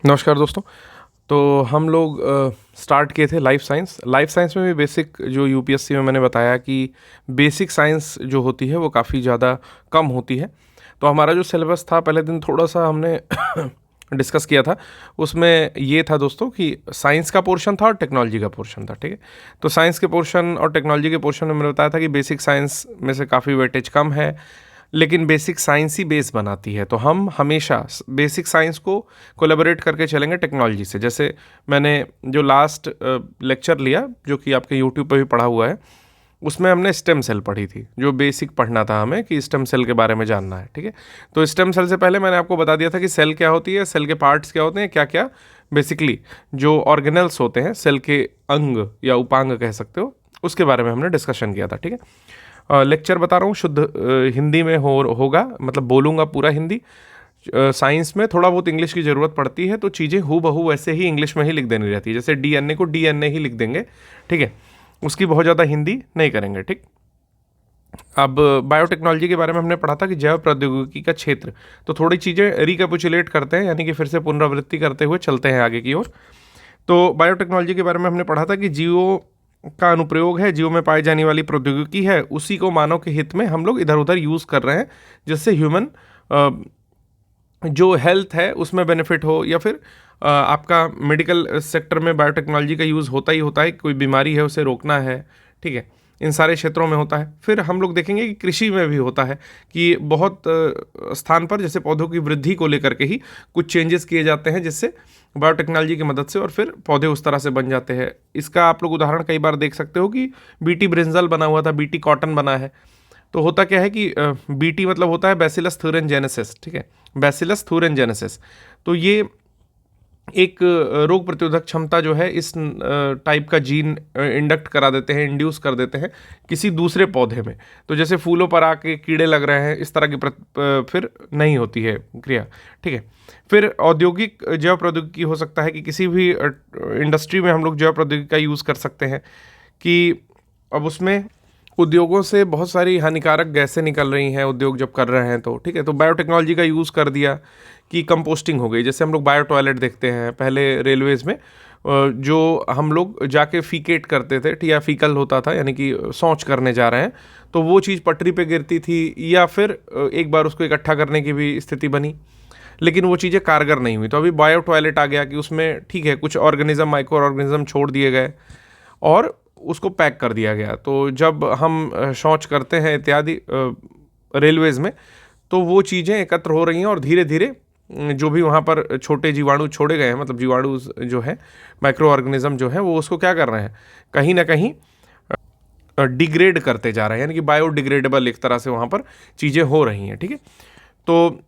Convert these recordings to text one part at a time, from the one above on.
नमस्कार दोस्तों। तो हम लोग स्टार्ट किए थे लाइफ साइंस। लाइफ साइंस में भी बेसिक जो यूपीएससी में मैंने बताया कि बेसिक साइंस जो होती है वो काफ़ी ज़्यादा कम होती है। तो हमारा जो सिलेबस था पहले दिन थोड़ा सा हमने डिस्कस किया था। उसमें ये था दोस्तों कि साइंस का पोर्शन था और टेक्नोलॉजी का पोर्शन था। ठीक है, तो साइंस के पोर्शन और टेक्नोलॉजी के पोर्शन में मैंने बताया था कि बेसिक साइंस में से काफ़ी वेटेज कम है, लेकिन बेसिक साइंस ही बेस बनाती है। तो हम हमेशा बेसिक साइंस को कोलैबोरेट करके चलेंगे टेक्नोलॉजी से। जैसे मैंने जो लास्ट लेक्चर लिया जो कि आपके यूट्यूब पर भी पढ़ा हुआ है, उसमें हमने स्टेम सेल पढ़ी थी। जो बेसिक पढ़ना था हमें कि स्टेम सेल के बारे में जानना है। ठीक है, तो स्टेम सेल से पहले मैंने आपको बता दिया था कि सेल क्या होती है, सेल के पार्ट्स क्या होते हैं, क्या क्या बेसिकली जो ऑर्गेनल्स होते हैं, सेल के अंग या उपांग कह सकते हो, उसके बारे में हमने डिस्कशन किया था। ठीक है, लेक्चर बता रहा हूँ शुद्ध हिंदी में होगा, मतलब बोलूँगा पूरा हिंदी। साइंस में थोड़ा बहुत इंग्लिश की ज़रूरत पड़ती है, तो चीज़ें हू बहू वैसे ही इंग्लिश में ही लिख देनी रहती है। जैसे डीएनए को डीएनए ही लिख देंगे। ठीक है, उसकी बहुत ज़्यादा हिंदी नहीं करेंगे। ठीक, अब बायोटेक्नोलॉजी के बारे में हमने पढ़ा था कि जैव प्रौद्योगिकी का क्षेत्र। तो थोड़ी चीज़ें रिकैपिचुलेट करते हैं, यानी कि फिर से पुनरावृत्ति करते हुए चलते हैं आगे की ओर। तो बायोटेक्नोलॉजी के बारे में हमने पढ़ा था कि जीवों का अनुप्रयोग है, जीवों में पाई जाने वाली प्रौद्योगिकी है, उसी को मानव के हित में हम लोग इधर उधर यूज़ कर रहे हैं, जिससे ह्यूमन जो हेल्थ है उसमें बेनिफिट हो, या फिर आपका मेडिकल सेक्टर में बायोटेक्नोलॉजी का यूज़ होता ही होता है। कोई बीमारी है उसे रोकना है, ठीक है, इन सारे क्षेत्रों में होता है। फिर हम लोग देखेंगे कि कृषि में भी होता है कि बहुत स्थान पर जैसे पौधों की वृद्धि को लेकर के ही कुछ चेंजेस किए जाते हैं, जिससे बायोटेक्नोलॉजी की मदद से, और फिर पौधे उस तरह से बन जाते हैं। इसका आप लोग उदाहरण कई बार देख सकते हो कि बीटी ब्रिंजल बना हुआ था, बीटी कॉटन बना है। तो होता क्या है कि बीटी मतलब होता है बैसिलस थूरेनजेनेसिस। ठीक है, बैसिलस थूरेनजेनेसिस। तो ये एक रोग प्रतिरोधक क्षमता जो है इस टाइप का जीन इंडक्ट करा देते हैं, इंड्यूस कर देते हैं किसी दूसरे पौधे में। तो जैसे फूलों पर आके कीड़े लग रहे हैं, इस तरह की फिर नहीं होती है क्रिया। ठीक है, फिर औद्योगिक जैव प्रौद्योगिकी हो सकता है कि किसी भी इंडस्ट्री में हम लोग जैव प्रौद्योगिकी का यूज़ कर सकते हैं कि अब उसमें उद्योगों से बहुत सारी हानिकारक गैसें निकल रही हैं उद्योग जब कर रहे हैं। तो ठीक है, तो बायोटेक्नोलॉजी का यूज़ कर दिया कि कंपोस्टिंग हो गई। जैसे हम लोग बायो टॉयलेट देखते हैं पहले रेलवेज़ में, जो हम लोग जाके फीकेट करते थे, या फीकल होता था, यानी कि शौच करने जा रहे हैं, तो वो चीज़ पटरी पे गिरती थी, या फिर एक बार उसको इकट्ठा करने की भी स्थिति बनी, लेकिन वो चीज़ें कारगर नहीं हुई। तो अभी बायो टॉयलेट आ गया कि उसमें ठीक है कुछ ऑर्गेनिज्म, माइक्रो ऑर्गेनिज्म छोड़ दिए गए और उसको पैक कर दिया गया। तो जब हम शौच करते हैं इत्यादि रेलवेज़ में, तो वो चीज़ें एकत्र हो रही हैं, और धीरे धीरे जो भी वहाँ पर छोटे जीवाणु छोड़े गए हैं, मतलब जीवाणु जो है, माइक्रो ऑर्गेनिज्म जो है, वो उसको क्या कर रहे हैं, कहीं ना कहीं डिग्रेड करते जा रहे हैं, यानी कि बायोडिग्रेडेबल एक तरह से वहाँ पर चीज़ें हो रही हैं। ठीक है, तो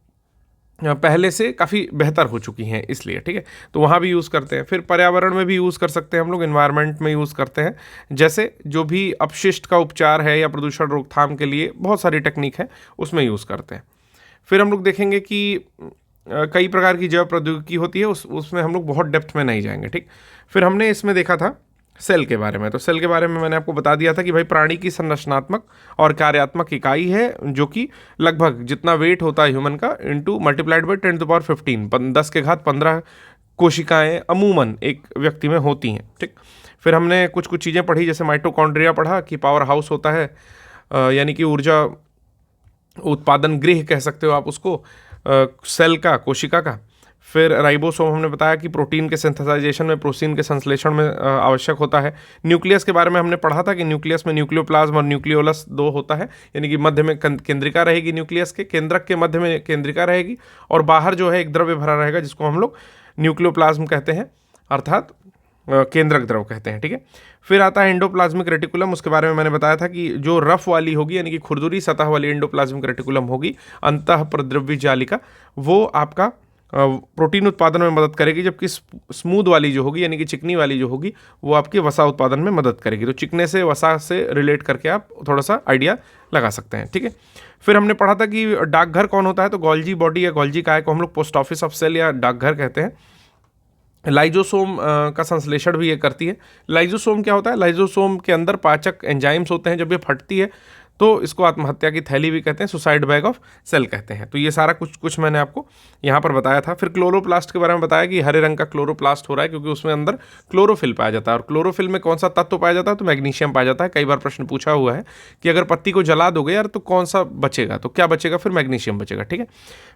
पहले से काफ़ी बेहतर हो चुकी हैं इसलिए। ठीक है, तो वहाँ भी यूज़ करते हैं। फिर पर्यावरण में भी यूज़ कर सकते हैं हम लोग, इन्वायरमेंट में यूज़ करते हैं। जैसे जो भी अपशिष्ट का उपचार है या प्रदूषण रोकथाम के लिए बहुत सारी टेक्निक है, उसमें यूज़ करते हैं। फिर हम लोग देखेंगे कि कई प्रकार की जैव प्रौद्योगिकी होती है, उसमें हम लोग बहुत डेप्थ में नहीं जाएंगे। ठीक, फिर हमने इसमें देखा था सेल के बारे में। तो सेल के बारे में मैंने आपको बता दिया था कि भाई प्राणी की संरचनात्मक और कार्यात्मक इकाई है, जो कि लगभग जितना वेट होता है ह्यूमन का इंटू मल्टीप्लाइड बाई 10⁻15, 10 के घात 15 कोशिकाएं अमूमन एक व्यक्ति में होती हैं। ठीक, फिर हमने कुछ कुछ चीज़ें पढ़ी, जैसे माइटोकॉन्ड्रिया पढ़ा कि पावर हाउस होता है, यानी कि ऊर्जा उत्पादन गृह कह सकते हो आप उसको, सेल का, कोशिका का। फिर राइबोसोम हमने बताया कि प्रोटीन के सिंथेसाइजेशन में, प्रोटीन के संश्लेषण में आवश्यक होता है। न्यूक्लियस के बारे में हमने पढ़ा था कि न्यूक्लियस में न्यूक्लियोप्लाज्म और न्यूक्लियोलस दो होता है, यानी कि मध्य में केंद्रिका रहेगी, न्यूक्लियस के केंद्रक के मध्य में केंद्रिका रहेगी, और बाहर जो है एक द्रव्य भरा रहेगा जिसको हम लोग न्यूक्लियोप्लाज्म कहते हैं, अर्थात केंद्रक द्रव कहते हैं। ठीक है, फिर आता है एंडोप्लाज्मिक रेटिकुलम। उसके बारे में मैंने बताया था कि जो रफ वाली होगी, यानी कि खुरदुरी सतह वाली एंडोप्लाज्मिक रेटिकुलम होगी, अंतः प्रद्रव्य जालिका, वो आपका प्रोटीन उत्पादन में मदद करेगी, जबकि स्मूथ वाली जो होगी, यानी कि चिकनी वाली जो होगी, वो आपकी वसा उत्पादन में मदद करेगी। तो चिकने से वसा से रिलेट करके आप थोड़ा सा आइडिया लगा सकते हैं। ठीक है, फिर हमने पढ़ा था कि डाकघर कौन होता है। तो गोल्जी बॉडी या गोल्जी काय को हम लोग पोस्ट ऑफिस ऑफ सेल या डाकघर कहते हैं। लाइजोसोम का संश्लेषण भी ये करती है। लाइजोसोम क्या होता है, लाइजोसोम के अंदर पाचक एंजाइम्स होते हैं। जब ये फटती है तो इसको आत्महत्या की थैली भी कहते हैं, सुसाइड बैग ऑफ सेल कहते हैं। तो ये सारा कुछ मैंने आपको यहाँ पर बताया था। फिर क्लोरोप्लास्ट के बारे में बताया कि हरे रंग का क्लोरोप्लास्ट हो रहा है क्योंकि उसमें अंदर क्लोरोफिल पाया जाता है। और क्लोरोफिल में कौन सा तत्व पाया जाता है? तो मैग्नीशियम पाया जाता है। कई बार प्रश्न पूछा हुआ है कि अगर पत्ती को जला दोगे यार तो कौन सा बचेगा? तो क्या बचेगा? फिर मैग्नीशियम बचेगा, ठीक है।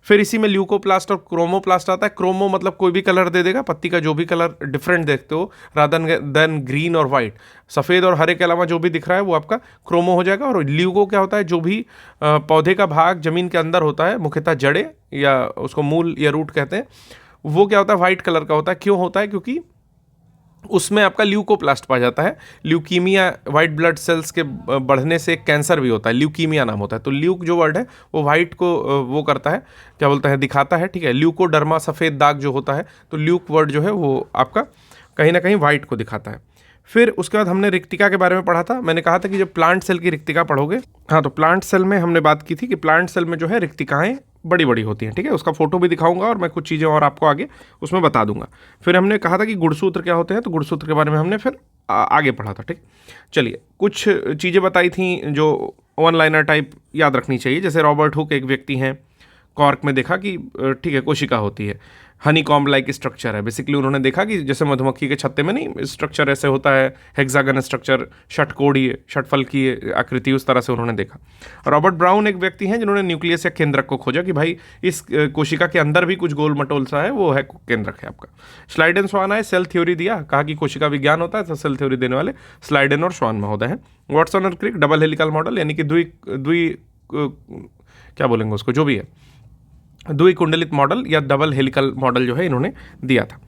फिर इसी में ल्यूकोप्लास्ट और क्रोमोप्लास्ट आता है। क्रोमो मतलब कोई भी कलर दे देगा, पत्ती का जो भी कलर डिफरेंट देखते हो रादर देन ग्रीन और वाइट, सफ़ेद और हरे के अलावा जो भी दिख रहा है वो आपका क्रोमो हो जाएगा। और ल्यूको क्या होता है? जो भी पौधे का भाग जमीन के अंदर होता है, मुख्यतः जड़ें या उसको मूल या रूट कहते हैं, वो क्या होता है? वाइट कलर का होता है। क्यों होता है? क्योंकि उसमें आपका ल्यूकोप्लास्ट पाया जाता है। ल्यूकीमिया, वाइट ब्लड सेल्स के बढ़ने से एक कैंसर भी होता है, ल्यूकीमिया नाम होता है। तो ल्यूक जो वर्ड है वो वाइट को वो करता है, क्या बोलते हैं, दिखाता है, ठीक है। ल्यूकोडर्मा, सफ़ेद दाग जो होता है, तो ल्यूक वर्ड जो है वो आपका कहीं ना कहीं वाइट को दिखाता है। फिर उसके बाद हमने रिक्तिका के बारे में पढ़ा था। मैंने कहा था कि जब प्लांट सेल की रिक्तिका पढ़ोगे, हाँ, तो प्लांट सेल में हमने बात की थी कि प्लांट सेल में जो है रिक्तिकाएँ बड़ी बड़ी होती हैं, ठीक है। उसका फोटो भी दिखाऊंगा और मैं कुछ चीज़ें और आपको आगे उसमें बता दूंगा। फिर हमने कहा था कि गुणसूत्र क्या होते हैं, तो गुणसूत्र के बारे में हमने फिर आगे पढ़ा था, ठीक। चलिए, कुछ चीज़ें बताई थी जो वन लाइनर टाइप याद रखनी चाहिए। जैसे रॉबर्ट हुक एक व्यक्ति हैं, कॉर्क में देखा कि ठीक है कोशिका होती है, हनी कॉम्ब लाइक स्ट्रक्चर है। बेसिकली उन्होंने देखा कि जैसे मधुमक्खी के छत्ते में नहीं स्ट्रक्चर ऐसे होता है, हेक्सागन स्ट्रक्चर, षटकोणीय, षटफल की आकृति, उस तरह से उन्होंने देखा। रॉबर्ट ब्राउन एक व्यक्ति हैं जिन्होंने न्यूक्लियस या केंद्रक को खोजा कि भाई इस कोशिका के अंदर भी कुछ गोल मटोल सा है, वो है केंद्रक है आपका। स्लाइडेन स्वान आए, सेल थ्योरी दिया, कहा कि कोशिका विज्ञान होता है, तो सेल थ्योरी देने वाले स्लाइडेन और स्वान महोदय हैं। वाटसन और क्रिक डबल हेलिकल मॉडल, यानी कि द्वि क्या बोलेंगे उसको, जो भी है, द्विकुंडलित मॉडल या डबल हेलिकल मॉडल जो है इन्होंने दिया था।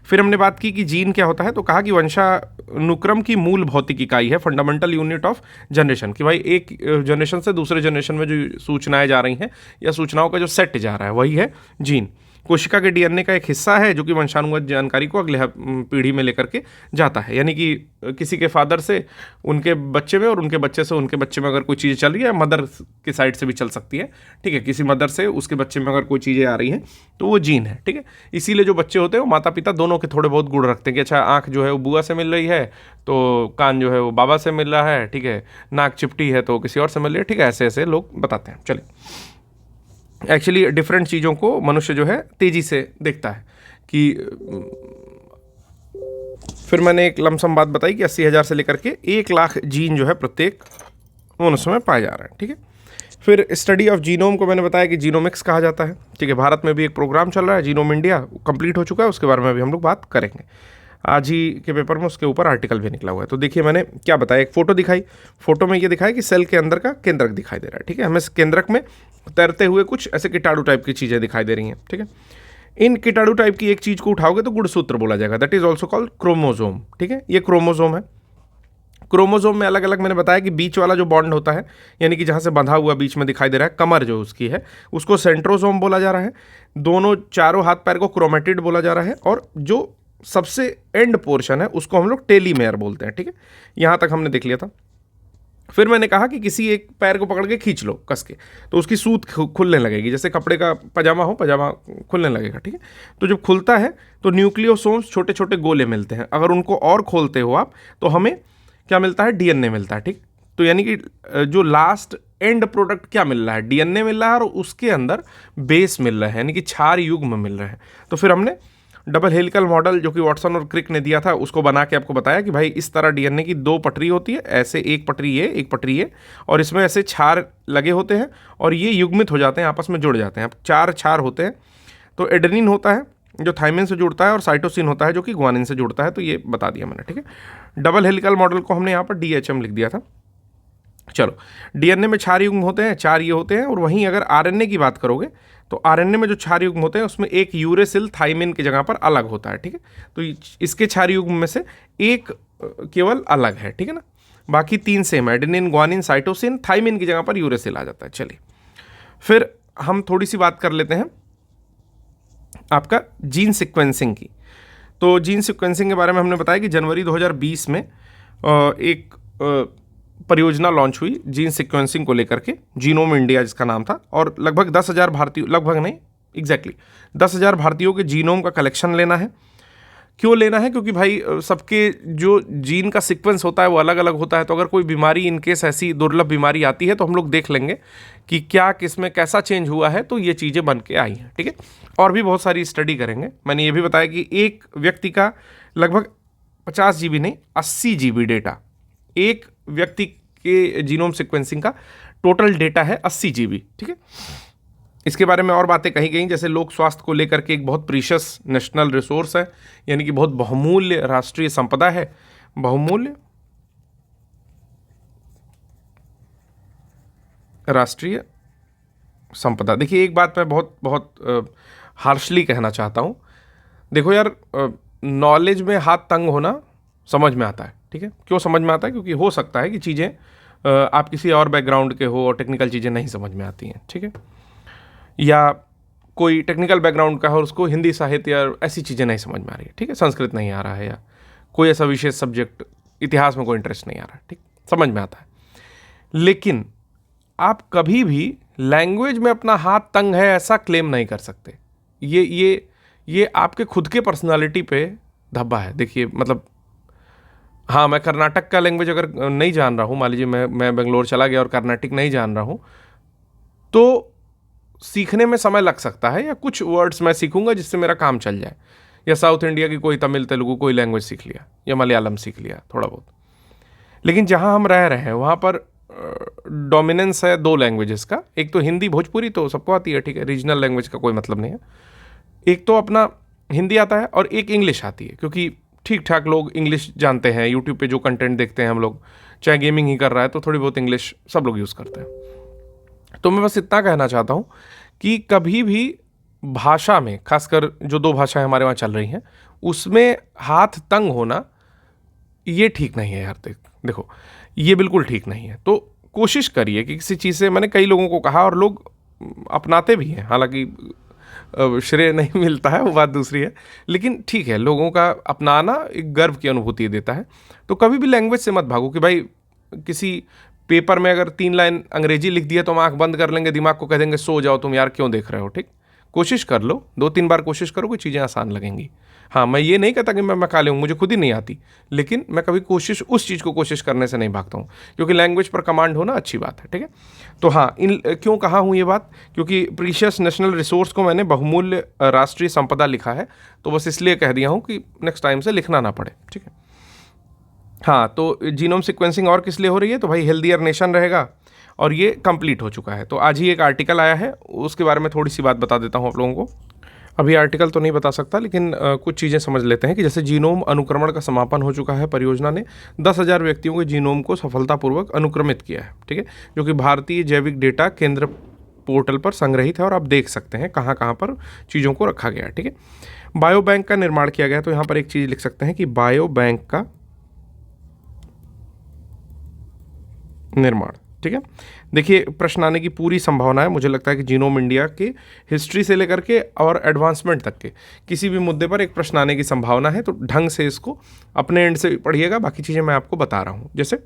फिर हमने बात की कि जीन क्या होता है, तो कहा कि वंशानुक्रम की मूल भौतिक इकाई है, फंडामेंटल यूनिट ऑफ जनरेशन, कि भाई एक जनरेशन से दूसरे जनरेशन में जो सूचनाएं जा रही हैं या सूचनाओं का जो सेट जा रहा है वही है जीन। कोशिका के डीएनए का एक हिस्सा है जो कि वंशानुगत जानकारी को अगले पीढ़ी में लेकर के जाता है, यानी कि किसी के फादर से उनके बच्चे में और उनके बच्चे से उनके बच्चे में अगर कोई चीज़ चल रही है, मदर की साइड से भी चल सकती है, ठीक है। किसी मदर से उसके बच्चे में अगर कोई चीज़ें आ रही हैं तो वो जीन है, ठीक है। इसीलिए जो बच्चे होते हैं वो माता पिता दोनों के थोड़े बहुत गुण रखते हैं कि अच्छा आँख जो है वो बुआ से मिल रही है तो कान जो है वो बाबा से मिल रहा है, ठीक है, नाक चिपटी है तो किसी और से मिल रही है, ठीक है, ऐसे ऐसे लोग बताते हैं। चलिए, एक्चुअली डिफरेंट चीज़ों को मनुष्य जो है तेज़ी से देखता है कि फिर मैंने एक लमसम बात बताई कि 80,000 से लेकर के 1,00,000 जीन जो है प्रत्येक मनुष्य में पाए जा रहे हैं, ठीक है। फिर स्टडी ऑफ जीनोम को मैंने बताया कि जीनोमिक्स कहा जाता है, ठीक है। भारत में भी एक प्रोग्राम चल रहा है, जीनोम इंडिया, कंप्लीट हो चुका है, उसके बारे में भी हम लोग बात करेंगे। आज ही के पेपर में उसके ऊपर आर्टिकल भी निकला हुआ है। तो देखिए मैंने क्या बताया, एक फोटो दिखाई, फोटो में ये दिखाया कि सेल के अंदर का केंद्रक दिखाई दे रहा है, ठीक है। हमें केंद्रक में तैरते हुए कुछ ऐसे कीटाणु टाइप की चीज़ें दिखाई दे रही हैं, ठीक है। इन कीटाणु टाइप की एक चीज़ को उठाओगे तो गुणसूत्र बोला जाएगा, that is also called chromosome, ठीक है। ये क्रोमोजोम है। क्रोमोजोम में अलग अलग मैंने बताया कि बीच वाला जो बॉन्ड होता है, यानी कि जहाँ से बंधा हुआ बीच में दिखाई दे रहा है, कमर जो उसकी है, उसको सेंट्रोजोम बोला जा रहा है। दोनों चारों हाथ पैर को क्रोमेटिड बोला जा रहा है, और जो सबसे एंड पोर्शन है उसको हम लोग टेलीमेयर बोलते हैं, ठीक है। यहाँ तक हमने देख लिया था। फिर मैंने कहा कि किसी एक पैर को पकड़ के खींच लो कस के, तो उसकी सूत खुलने लगेगी, जैसे कपड़े का पजामा हो, पजामा खुलने लगेगा, ठीक है। तो जब खुलता है तो न्यूक्लियोसोम्स छोटे छोटे गोले मिलते हैं, अगर उनको और खोलते हो आप तो हमें क्या मिलता है, डीएनए मिलता है, ठीक। तो यानी कि जो लास्ट एंड प्रोडक्ट क्या मिल रहा है, डीएनए मिल रहा है, और उसके अंदर बेस मिल रहा है, यानी कि क्षार युग्म मिल रहा है। तो फिर हमने डबल हेलिकल मॉडल जो कि वाटसन और क्रिक ने दिया था उसको बना के आपको बताया कि भाई इस तरह डीएनए की 2 पटरी होती है, ऐसे एक पटरी ये, एक पटरी ये, और इसमें ऐसे क्षार लगे होते हैं और ये युग्मित हो जाते हैं, आपस में जुड़ जाते हैं। अब 4 क्षार होते हैं, तो एडेनिन होता है जो थाइमिन से जुड़ता है, और साइटोसिन होता है जो कि ग्वानिन से जुड़ता है। तो ये बता दिया मैंने, ठीक है। डबल हेलिकल मॉडल को हमने यहाँ पर डीएचएम लिख दिया था। चलो, डीएनए में क्षार युग्म होते हैं, 4 ये होते हैं, और वहीं अगर आरएनए की बात करोगे तो आरएनए में जो क्षार युग्म होते हैं उसमें एक यूरेसिल थाइमिन की जगह पर अलग होता है, ठीक है। तो इसके क्षार युग्म में से एक केवल अलग है, ठीक है ना, बाकी 3 सेम है, एडेनिन, ग्वानिन, साइटोसिन, थाइमिन की जगह पर यूरेसिल आ जाता है। चलिए, फिर हम थोड़ी सी बात कर लेते हैं आपका जीन सिक्वेंसिंग की। तो जीन सिक्वेंसिंग के बारे में हमने बताया कि जनवरी 2020 में एक परियोजना लॉन्च हुई जीन सिक्वेंसिंग को लेकर के, जीनोम इंडिया जिसका नाम था, और लगभग 10,000 भारतीय, लगभग नहीं एग्जैक्टली 10,000 भारतीयों के जीनोम का कलेक्शन लेना है क्यों लेना है? क्योंकि भाई सबके जो जीन का सीक्वेंस होता है वो अलग अलग होता है, तो अगर कोई बीमारी इनकेस ऐसी दुर्लभ बीमारी आती है तो हम लोग देख लेंगे कि क्या किस में कैसा चेंज हुआ है, तो ये चीज़ें बन के आई हैं, ठीक है। और भी बहुत सारी स्टडी करेंगे। मैंने ये भी बताया कि एक व्यक्ति का लगभग 50 GB नहीं 80 GB डेटा, एक व्यक्ति के जीनोम सीक्वेंसिंग का टोटल डेटा है 80 GB, ठीक है। इसके बारे में और बातें कही गई, जैसे लोक स्वास्थ्य को लेकर के एक बहुत प्रीशियस नेशनल रिसोर्स है, यानी कि बहुत बहुमूल्य राष्ट्रीय संपदा है। बहुमूल्य राष्ट्रीय संपदा। देखिए एक बात मैं बहुत बहुत हार्शली कहना चाहता हूँ। देखो यार, नॉलेज में हाथ तंग होना समझ में आता है, ठीक है। क्यों समझ में आता है? क्योंकि हो सकता है कि चीज़ें आप किसी और बैकग्राउंड के हो और टेक्निकल चीज़ें नहीं समझ में आती हैं, ठीक है। या कोई टेक्निकल बैकग्राउंड का हो, उसको हिंदी साहित्य या ऐसी चीज़ें नहीं समझ में आ रही है, ठीक है। संस्कृत नहीं आ रहा है, या कोई ऐसा विशेष सब्जेक्ट, इतिहास में कोई इंटरेस्ट नहीं आ रहा है, ठीक, समझ में आता है। लेकिन आप कभी भी लैंग्वेज में अपना हाथ तंग है ऐसा क्लेम नहीं कर सकते। ये आपके खुद के पर्सनालिटी पे धब्बा है। देखिए मतलब, हाँ, मैं कर्नाटक का लैंग्वेज अगर नहीं जान रहा हूँ, मान लीजिए मैं बेंगलोर चला गया और कर्नाटक नहीं जान रहा हूँ, तो सीखने में समय लग सकता है, या कुछ वर्ड्स मैं सीखूंगा जिससे मेरा काम चल जाए। या साउथ इंडिया की कोई तमिल तेलुगु कोई लैंग्वेज सीख लिया, या मलयालम सीख लिया थोड़ा बहुत। लेकिन जहाँ हम रह रहे हैं वहाँ पर डोमिनेंस है 2 लैंग्वेजेस का। एक तो हिंदी, भोजपुरी तो सबको आती है, ठीक है, रीजनल लैंग्वेज का कोई मतलब नहीं है। एक तो अपना हिंदी आता है और एक इंग्लिश आती है, क्योंकि ठीक ठाक लोग इंग्लिश जानते हैं। यूट्यूब पे जो कंटेंट देखते हैं हम लोग, चाहे गेमिंग ही कर रहा है तो थोड़ी बहुत इंग्लिश सब लोग यूज़ करते हैं। तो मैं बस इतना कहना चाहता हूँ कि कभी भी भाषा में, खासकर जो 2 भाषाएं हमारे वहाँ चल रही हैं, उसमें हाथ तंग होना ये ठीक नहीं है यार। देखो ये बिल्कुल ठीक नहीं है। तो कोशिश करिए कि किसी चीज़ से, मैंने कई लोगों को कहा और लोग अपनाते भी हैं, हालांकि श्रेय नहीं मिलता है, वो बात दूसरी है, लेकिन ठीक है, लोगों का अपनाना एक गर्व की अनुभूति देता है। तो कभी भी लैंग्वेज से मत भागो कि भाई किसी पेपर में अगर 3 लाइन अंग्रेजी लिख दिया तो हम आँख बंद कर लेंगे, दिमाग को कह देंगे सो जाओ तुम यार, क्यों देख रहे हो, ठीक। कोशिश कर लो, 2-3 बार कोशिश करो, कोई चीज़ें आसान लगेंगी। हाँ, मैं ये नहीं कहता कि मैं मका हूँ, मुझे खुद ही नहीं आती, लेकिन मैं कभी कोशिश, उस चीज़ को कोशिश करने से नहीं भागता हूँ, क्योंकि लैंग्वेज पर कमांड होना अच्छी बात है, ठीक है। तो हाँ, क्यों कहा हूँ ये बात? क्योंकि प्रीशियस नेशनल रिसोर्स को मैंने बहुमूल्य राष्ट्रीय संपदा लिखा है, तो बस इसलिए कह दिया हूँ कि नेक्स्ट टाइम से लिखना ना पड़े, ठीक है। हाँ, तो जीनोम सीक्वेंसिंग और किस लिए हो रही है? तो भाई हेल्दियर नेशन रहेगा, और ये कंप्लीट हो चुका है। तो आज ही एक आर्टिकल आया है, उसके बारे में थोड़ी सी बात बता देता हूँ आप लोगों को। अभी आर्टिकल तो नहीं बता सकता, लेकिन कुछ चीज़ें समझ लेते हैं कि जैसे जीनोम अनुक्रमण का समापन हो चुका है। परियोजना ने 10,000 व्यक्तियों के जीनोम को सफलतापूर्वक अनुक्रमित किया है, ठीक है, जो कि भारतीय जैविक डेटा केंद्र पोर्टल पर संग्रहित है, और आप देख सकते हैं कहाँ कहाँ पर चीज़ों को रखा गया है, ठीक है। बायो बैंक का निर्माण किया गया, तो यहाँ पर एक चीज़ लिख सकते हैं कि बायो बैंक का निर्माण, ठीक है। देखिए प्रश्न आने की पूरी संभावना है। मुझे लगता है कि जीनोम इंडिया के हिस्ट्री से लेकर के और एडवांसमेंट तक के किसी भी मुद्दे पर एक प्रश्न आने की संभावना है, तो ढंग से इसको अपने एंड से पढ़िएगा। बाकी चीज़ें मैं आपको बता रहा हूँ। जैसे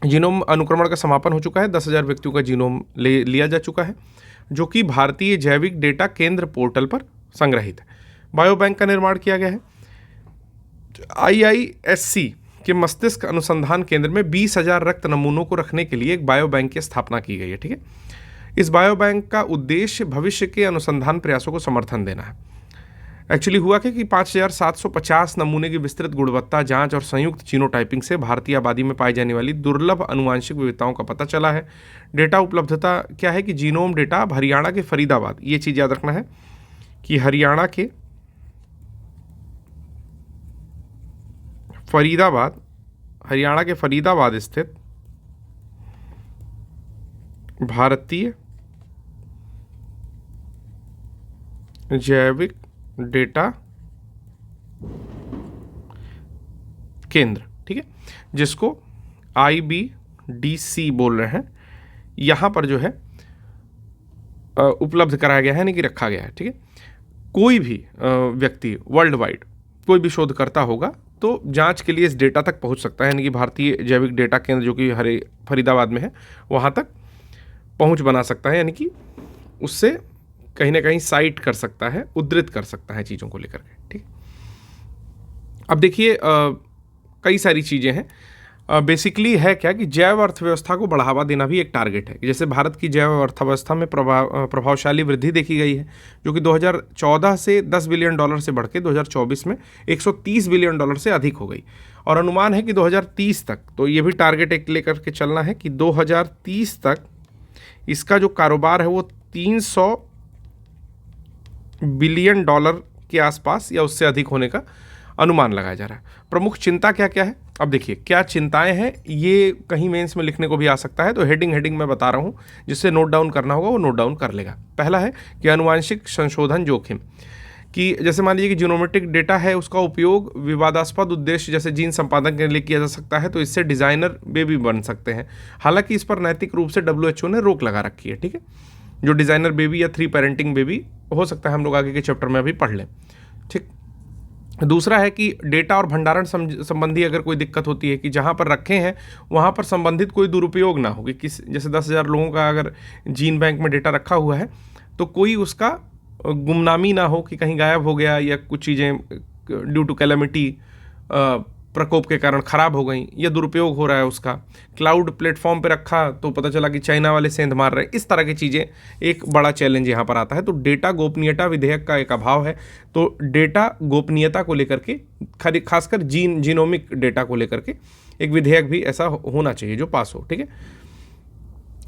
जीनोम अनुक्रमण का समापन हो चुका है, 10,000 व्यक्तियों का जीनोम लिया जा चुका है, जो कि भारतीय जैविक डेटा केंद्र पोर्टल पर संग्रहित है। बायो बैंक का निर्माण किया गया है। IISc के मस्तिष्क अनुसंधान केंद्र में 20,000 रक्त नमूनों को रखने के लिए एक बायो बैंक की स्थापना की गई है, ठीक है। इस बायो बैंक का उद्देश्य भविष्य के अनुसंधान प्रयासों को समर्थन देना है। एक्चुअली हुआ क्या कि 5,750 नमूने की विस्तृत गुणवत्ता जांच और संयुक्त जीनोटाइपिंग से भारतीय आबादी में पाई जाने वाली दुर्लभ अनुवांशिक विविधताओं का पता चला है। डेटा उपलब्धता क्या है कि जीनोम डेटा अब हरियाणा के फरीदाबाद, ये चीज़ याद रखना है कि हरियाणा के फरीदाबाद स्थित भारतीय जैविक डेटा केंद्र, ठीक है, जिसको IBDC बोल रहे हैं, यहाँ पर जो है उपलब्ध कराया गया है, यानी कि रखा गया है, ठीक है। कोई भी व्यक्ति वर्ल्ड वाइड कोई भी शोधकर्ता होगा तो जांच के लिए इस डेटा तक पहुंच सकता है, यानी कि भारतीय जैविक डेटा केंद्र जो कि फरीदाबाद में है वहाँ तक पहुंच बना सकता है, यानी कि उससे कहीं ना कहीं साइट कर सकता है, उद्धृत कर सकता है चीज़ों को लेकर के, ठीक। अब देखिए कई सारी चीज़ें हैं। बेसिकली है क्या कि जैव अर्थव्यवस्था को बढ़ावा देना भी एक टारगेट है। जैसे भारत की जैव अर्थव्यवस्था में प्रभावशाली वृद्धि देखी गई है, जो कि 2014 से $10 बिलियन से बढ़ के 2024 में $130 बिलियन से अधिक हो गई। और अनुमान है कि 2030 तक, तो ये भी टारगेट एक लेकर के चलना है कि 2030 तक इसका जो कारोबार है वो $300 बिलियन के आसपास या उससे अधिक होने का अनुमान लगाया जा रहा है। प्रमुख चिंता क्या क्या है? अब देखिए क्या चिंताएं हैं, ये कहीं मेंस में लिखने को भी आ सकता है, तो हेडिंग में बता रहा हूँ, जिससे नोट डाउन करना होगा वो नोट डाउन कर लेगा। पहला है कि आनुवांशिक संशोधन जोखिम, कि जैसे मान लीजिए कि जीनोमेट्रिक डेटा है, उसका उपयोग विवादास्पद उद्देश्य जैसे जीन संपादन के लिए किया जा सकता है, तो इससे डिज़ाइनर बेबी बन सकते हैं। हालांकि इस पर नैतिक रूप से WHO ने रोक लगा रखी है, ठीक है। जो डिज़ाइनर बेबी या 3 पेरेंटिंग बेबी हो सकता है हम लोग आगे के चैप्टर में अभी पढ़ लें, ठीक। दूसरा है कि डेटा और भंडारण संबंधी अगर कोई दिक्कत होती है कि जहाँ पर रखे हैं वहाँ पर संबंधित कोई दुरुपयोग ना हो, कि किस जैसे 10,000 लोगों का अगर जीन बैंक में डेटा रखा हुआ है तो कोई उसका गुमनामी ना हो कि कहीं गायब हो गया या कुछ चीज़ें ड्यू टू कैलेमिटी प्रकोप के कारण ख़राब हो गई या दुरुपयोग हो रहा है उसका। क्लाउड प्लेटफॉर्म पे रखा तो पता चला कि चाइना वाले सेंध मार रहे हैं। इस तरह की चीज़ें एक बड़ा चैलेंज यहाँ पर आता है। तो डेटा गोपनीयता विधेयक का एक अभाव है, तो डेटा गोपनीयता को लेकर के खासकर जीनोमिक डेटा को लेकर के एक विधेयक भी ऐसा होना चाहिए जो पास हो, ठीक है।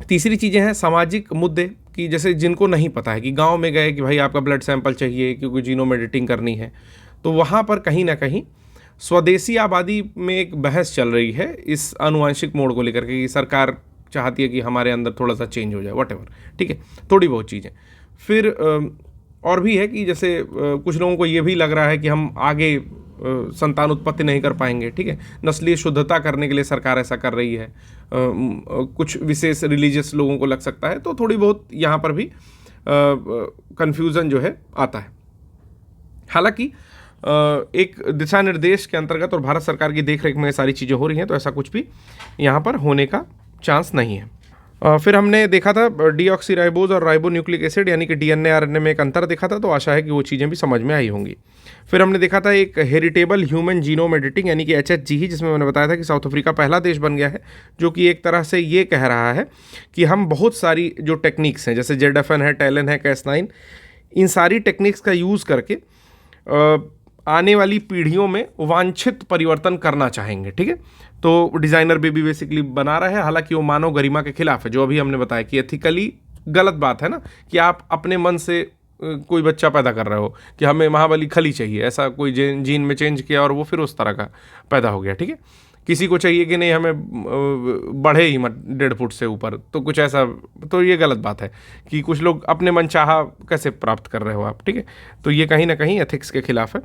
तीसरी चीज़ें हैं सामाजिक मुद्दे, कि जैसे जिनको नहीं पता है कि गांव में गए कि भाई आपका ब्लड सैंपल चाहिए क्योंकि जीनोम एडिटिंग करनी है, तो वहाँ पर कहीं ना कहीं स्वदेशी आबादी में एक बहस चल रही है इस आनुवांशिक मोड़ को लेकर के, कि सरकार चाहती है कि हमारे अंदर थोड़ा सा चेंज हो जाए, वॉटेवर, ठीक है, थोड़ी बहुत चीज़ें। फिर और भी है कि जैसे कुछ लोगों को ये भी लग रहा है कि हम आगे संतान उत्पत्ति नहीं कर पाएंगे, ठीक है। नस्लीय शुद्धता करने के लिए सरकार ऐसा कर रही है, कुछ विशेष रिलीजियस लोगों को लग सकता है, तो थोड़ी बहुत यहाँ पर भी कन्फ्यूज़न जो है आता है। हालांकि एक दिशा निर्देश के अंतर्गत और भारत सरकार की देखरेख में सारी चीज़ें हो रही हैं, तो ऐसा कुछ भी यहाँ पर होने का चांस नहीं है। फिर हमने देखा था डीऑक्सीराइबोज और राइबो न्यूक्लिक एसिड यानी कि डीएनए आरएनए में एक अंतर देखा था, तो आशा है कि वो चीज़ें भी समझ में आई होंगी। फिर हमने देखा था एक हेरिटेबल ह्यूमन जीनोम एडिटिंग यानी कि HHG, जिसमें मैंने बताया था कि साउथ अफ्रीका पहला देश बन गया है जो कि एक तरह से ये कह रहा है कि हम बहुत सारी जो टेक्निक्स हैं जैसे ZFN है, टैलन है, Cas9, इन सारी टेक्निक्स का यूज़ करके आने वाली पीढ़ियों में वांछित परिवर्तन करना चाहेंगे, ठीक है। तो डिज़ाइनर बेबी बेसिकली बना रहा है, हालांकि वो मानव गरिमा के खिलाफ है, जो अभी हमने बताया कि एथिकली गलत बात है ना, कि आप अपने मन से कोई बच्चा पैदा कर रहे हो कि हमें महाबली खली चाहिए, ऐसा कोई जीन में चेंज किया और वो फिर उस तरह का पैदा हो गया, ठीक है। किसी को चाहिए कि नहीं हमें बढ़े ही मत 1.5 फुट से ऊपर, तो कुछ ऐसा, तो ये गलत बात है कि कुछ लोग अपने मन चाहा कैसे प्राप्त कर रहे हो आप, ठीक है। तो ये कहीं ना कहीं एथिक्स के खिलाफ है।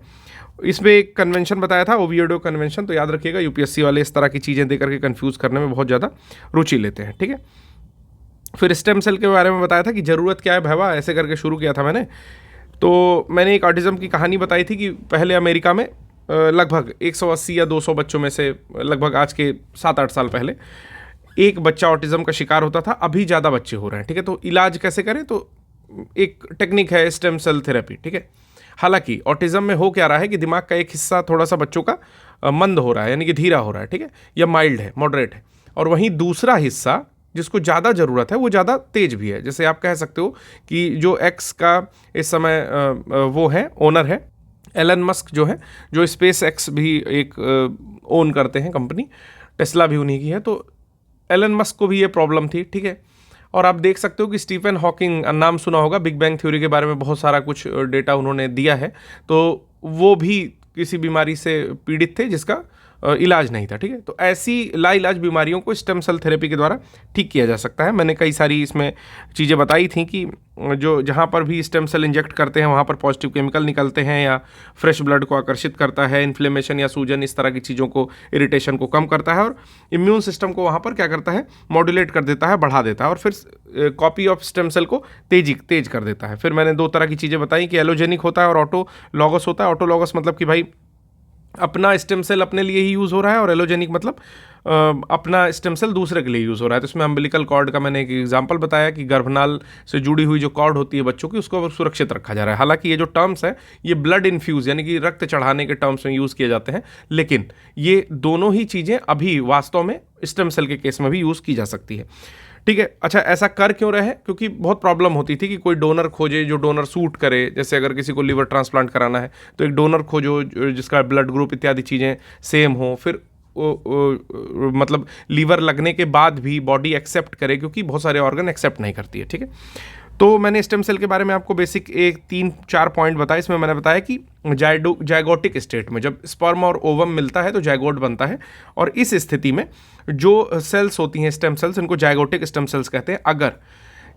इसमें एक कन्वेंशन बताया था, ओविएडो कन्वेंशन, तो याद रखिएगा यूपीएससी वाले इस तरह की चीज़ें देकर के कंफ्यूज करने में बहुत ज़्यादा रुचि लेते हैं, ठीक है। फिर स्टेम सेल के बारे में बताया था कि ज़रूरत क्या है भैया, ऐसे करके शुरू किया था मैंने। तो मैंने एक ऑटिज़म की कहानी बताई थी कि पहले अमेरिका में लगभग 180 या 200 बच्चों में से लगभग आज के 7-8 साल पहले एक बच्चा ऑटिज़म का शिकार होता था। अभी ज़्यादा बच्चे हो रहे हैं, ठीक है। तो इलाज कैसे करें, तो एक टेक्निक है स्टेम सेल थेरेपी, ठीक है। हालांकि ऑटिज़म में हो क्या रहा है कि दिमाग का एक हिस्सा थोड़ा सा बच्चों का मंद हो रहा है, यानी कि धीरा हो रहा है, ठीक है, या माइल्ड है, मॉडरेट है, और वहीं दूसरा हिस्सा जिसको ज़्यादा ज़रूरत है वो ज़्यादा तेज भी है। जैसे आप कह सकते हो कि जो एक्स का इस समय वो है ओनर है एलन मस्क, जो है, जो स्पेस एक्स भी एक ओन करते हैं कंपनी, टेस्ला भी उन्हीं की है। तो एलन मस्क को भी ये प्रॉब्लम थी, ठीक है। और आप देख सकते हो कि स्टीफन हॉकिंग, नाम सुना होगा, बिग बैंग थ्योरी के बारे में बहुत सारा कुछ डेटा उन्होंने दिया है, तो वो भी किसी बीमारी से पीड़ित थे जिसका इलाज नहीं था, ठीक है। तो ऐसी लाइलाज बीमारियों को स्टेम सेल थेरेपी के द्वारा ठीक किया जा सकता है। मैंने कई सारी इसमें चीज़ें बताई थी कि जो जहाँ पर भी स्टेम सेल इंजेक्ट करते हैं वहाँ पर पॉजिटिव केमिकल निकलते हैं, या फ्रेश ब्लड को आकर्षित करता है, इन्फ्लेमेशन या सूजन इस तरह की चीज़ों को, इरिटेशन को कम करता है, और इम्यून सिस्टम को वहाँ पर क्या करता है, मॉड्यूलेट कर देता है, बढ़ा देता है, और फिर कॉपी ऑफ स्टेम सेल को तेज कर देता है। फिर मैंने 2 तरह की चीज़ें बताई कि एलोजेनिक होता है और ऑटोलॉगस होता है। ऑटोलॉगस मतलब कि भाई अपना स्टेम सेल अपने लिए ही यूज़ हो रहा है, और एलोजेनिक मतलब अपना स्टेम सेल दूसरे के लिए यूज़ हो रहा है। तो इसमें अम्बिलिकल कॉर्ड का मैंने एक एग्जांपल बताया कि गर्भनाल से जुड़ी हुई जो कॉर्ड होती है बच्चों की, उसको सुरक्षित रखा जा रहा है। हालांकि ये जो टर्म्स है ये ब्लड इन्फ्यूज़ यानी कि रक्त चढ़ाने के टर्म्स में यूज़ किए जाते हैं, लेकिन ये दोनों ही चीज़ें अभी वास्तव में स्टेम सेल के केस में भी यूज़ की जा सकती है। ठीक है, अच्छा ऐसा कर क्यों रहे? क्योंकि बहुत प्रॉब्लम होती थी कि कोई डोनर खोजे जो डोनर सूट करे। जैसे अगर किसी को लीवर ट्रांसप्लांट कराना है तो एक डोनर खोजो जिसका ब्लड ग्रुप इत्यादि चीज़ें सेम हो, फिर मतलब लीवर लगने के बाद भी बॉडी एक्सेप्ट करे, क्योंकि बहुत सारे ऑर्गन एक्सेप्ट नहीं करती है। ठीक है, तो मैंने स्टेम सेल के बारे में आपको बेसिक एक 3-4 पॉइंट बताए। इसमें मैंने बताया कि जायगोटिक स्टेट में जब स्पर्म और ओवम मिलता है तो जायगोट बनता है, और इस स्थिति में जो सेल्स होती हैं स्टेम सेल्स, इनको जायगोटिक स्टेम सेल्स कहते हैं। अगर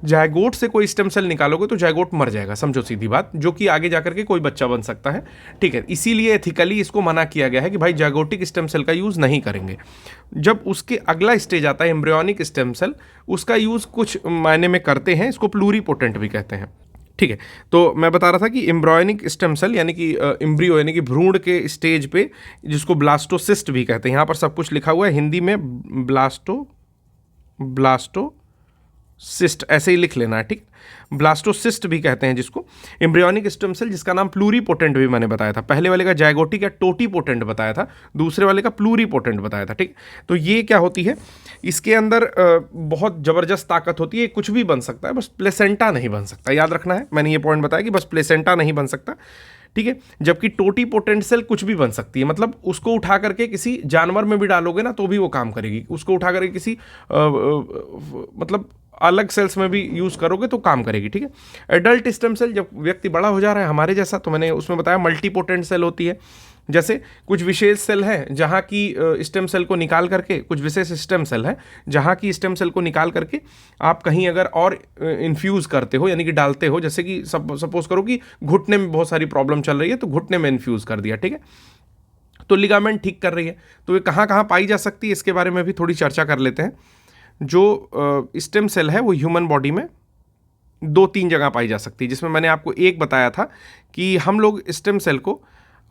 जायगोट से कोई स्टेम सेल निकालोगे तो जायगोट मर जाएगा, समझो सीधी बात, जो कि आगे जाकर के कोई बच्चा बन सकता है। ठीक है, इसीलिए एथिकली इसको मना किया गया है कि भाई जायगोटिक स्टेम सेल का यूज़ नहीं करेंगे। जब उसके अगला स्टेज आता है एम्ब्रियोनिक स्टेम सेल, उसका यूज़ कुछ मायने में करते हैं, इसको प्लूरीपोटेंट भी कहते हैं। ठीक है, तो मैं बता रहा था कि एम्ब्रियोनिक स्टेम सेल यानी कि एम्ब्रियो यानी कि भ्रूण के स्टेज पे, जिसको ब्लास्टोसिस्ट भी कहते हैं, यहाँ पर सब कुछ लिखा हुआ है हिंदी में, ब्लास्टोसिस्ट ऐसे ही लिख लेना है। ठीक, ब्लास्टोसिस्ट भी कहते हैं जिसको। एम्ब्रियोनिक स्टेम सेल जिसका नाम प्लूरीपोटेंट भी मैंने बताया था, पहले वाले का जायगोटिक या टोटीपोटेंट बताया था, दूसरे वाले का प्लूरीपोटेंट बताया था। ठीक, तो ये क्या होती है, इसके अंदर बहुत ज़बरदस्त ताकत होती है, कुछ भी बन सकता है, बस प्लेसेंटा नहीं बन सकता, याद रखना है। मैंने ये पॉइंट बताया कि बस प्लेसेंटा नहीं बन सकता। ठीक है, जबकि टोटीपोटेंट सेल कुछ भी बन सकती है, मतलब उसको उठा करके किसी जानवर में भी डालोगे ना तो भी वो काम करेगी, उसको उठा करके किसी मतलब अलग सेल्स में भी यूज़ करोगे तो काम करेगी। ठीक है, एडल्ट स्टेम सेल जब व्यक्ति बड़ा हो जा रहा है हमारे जैसा, तो मैंने उसमें बताया मल्टीपोटेंट सेल होती है। जैसे कुछ विशेष सेल हैं जहाँ की स्टेम सेल को निकाल करके, कुछ विशेष स्टेम सेल है जहाँ की स्टेम सेल को निकाल करके आप कहीं अगर और इन्फ्यूज़ करते हो यानी कि डालते हो, जैसे कि सपोज करो कि घुटने में बहुत सारी प्रॉब्लम चल रही है तो घुटने में इन्फ्यूज़ कर दिया। ठीक है, तो लिगामेंट ठीक कर रही है, तो ये कहाँ कहाँ पाई जा सकती है इसके बारे में भी थोड़ी चर्चा कर लेते हैं। जो स्टेम सेल है वो ह्यूमन बॉडी में 2-3 जगह पाई जा सकती है, जिसमें मैंने आपको एक बताया था कि हम लोग स्टेम सेल को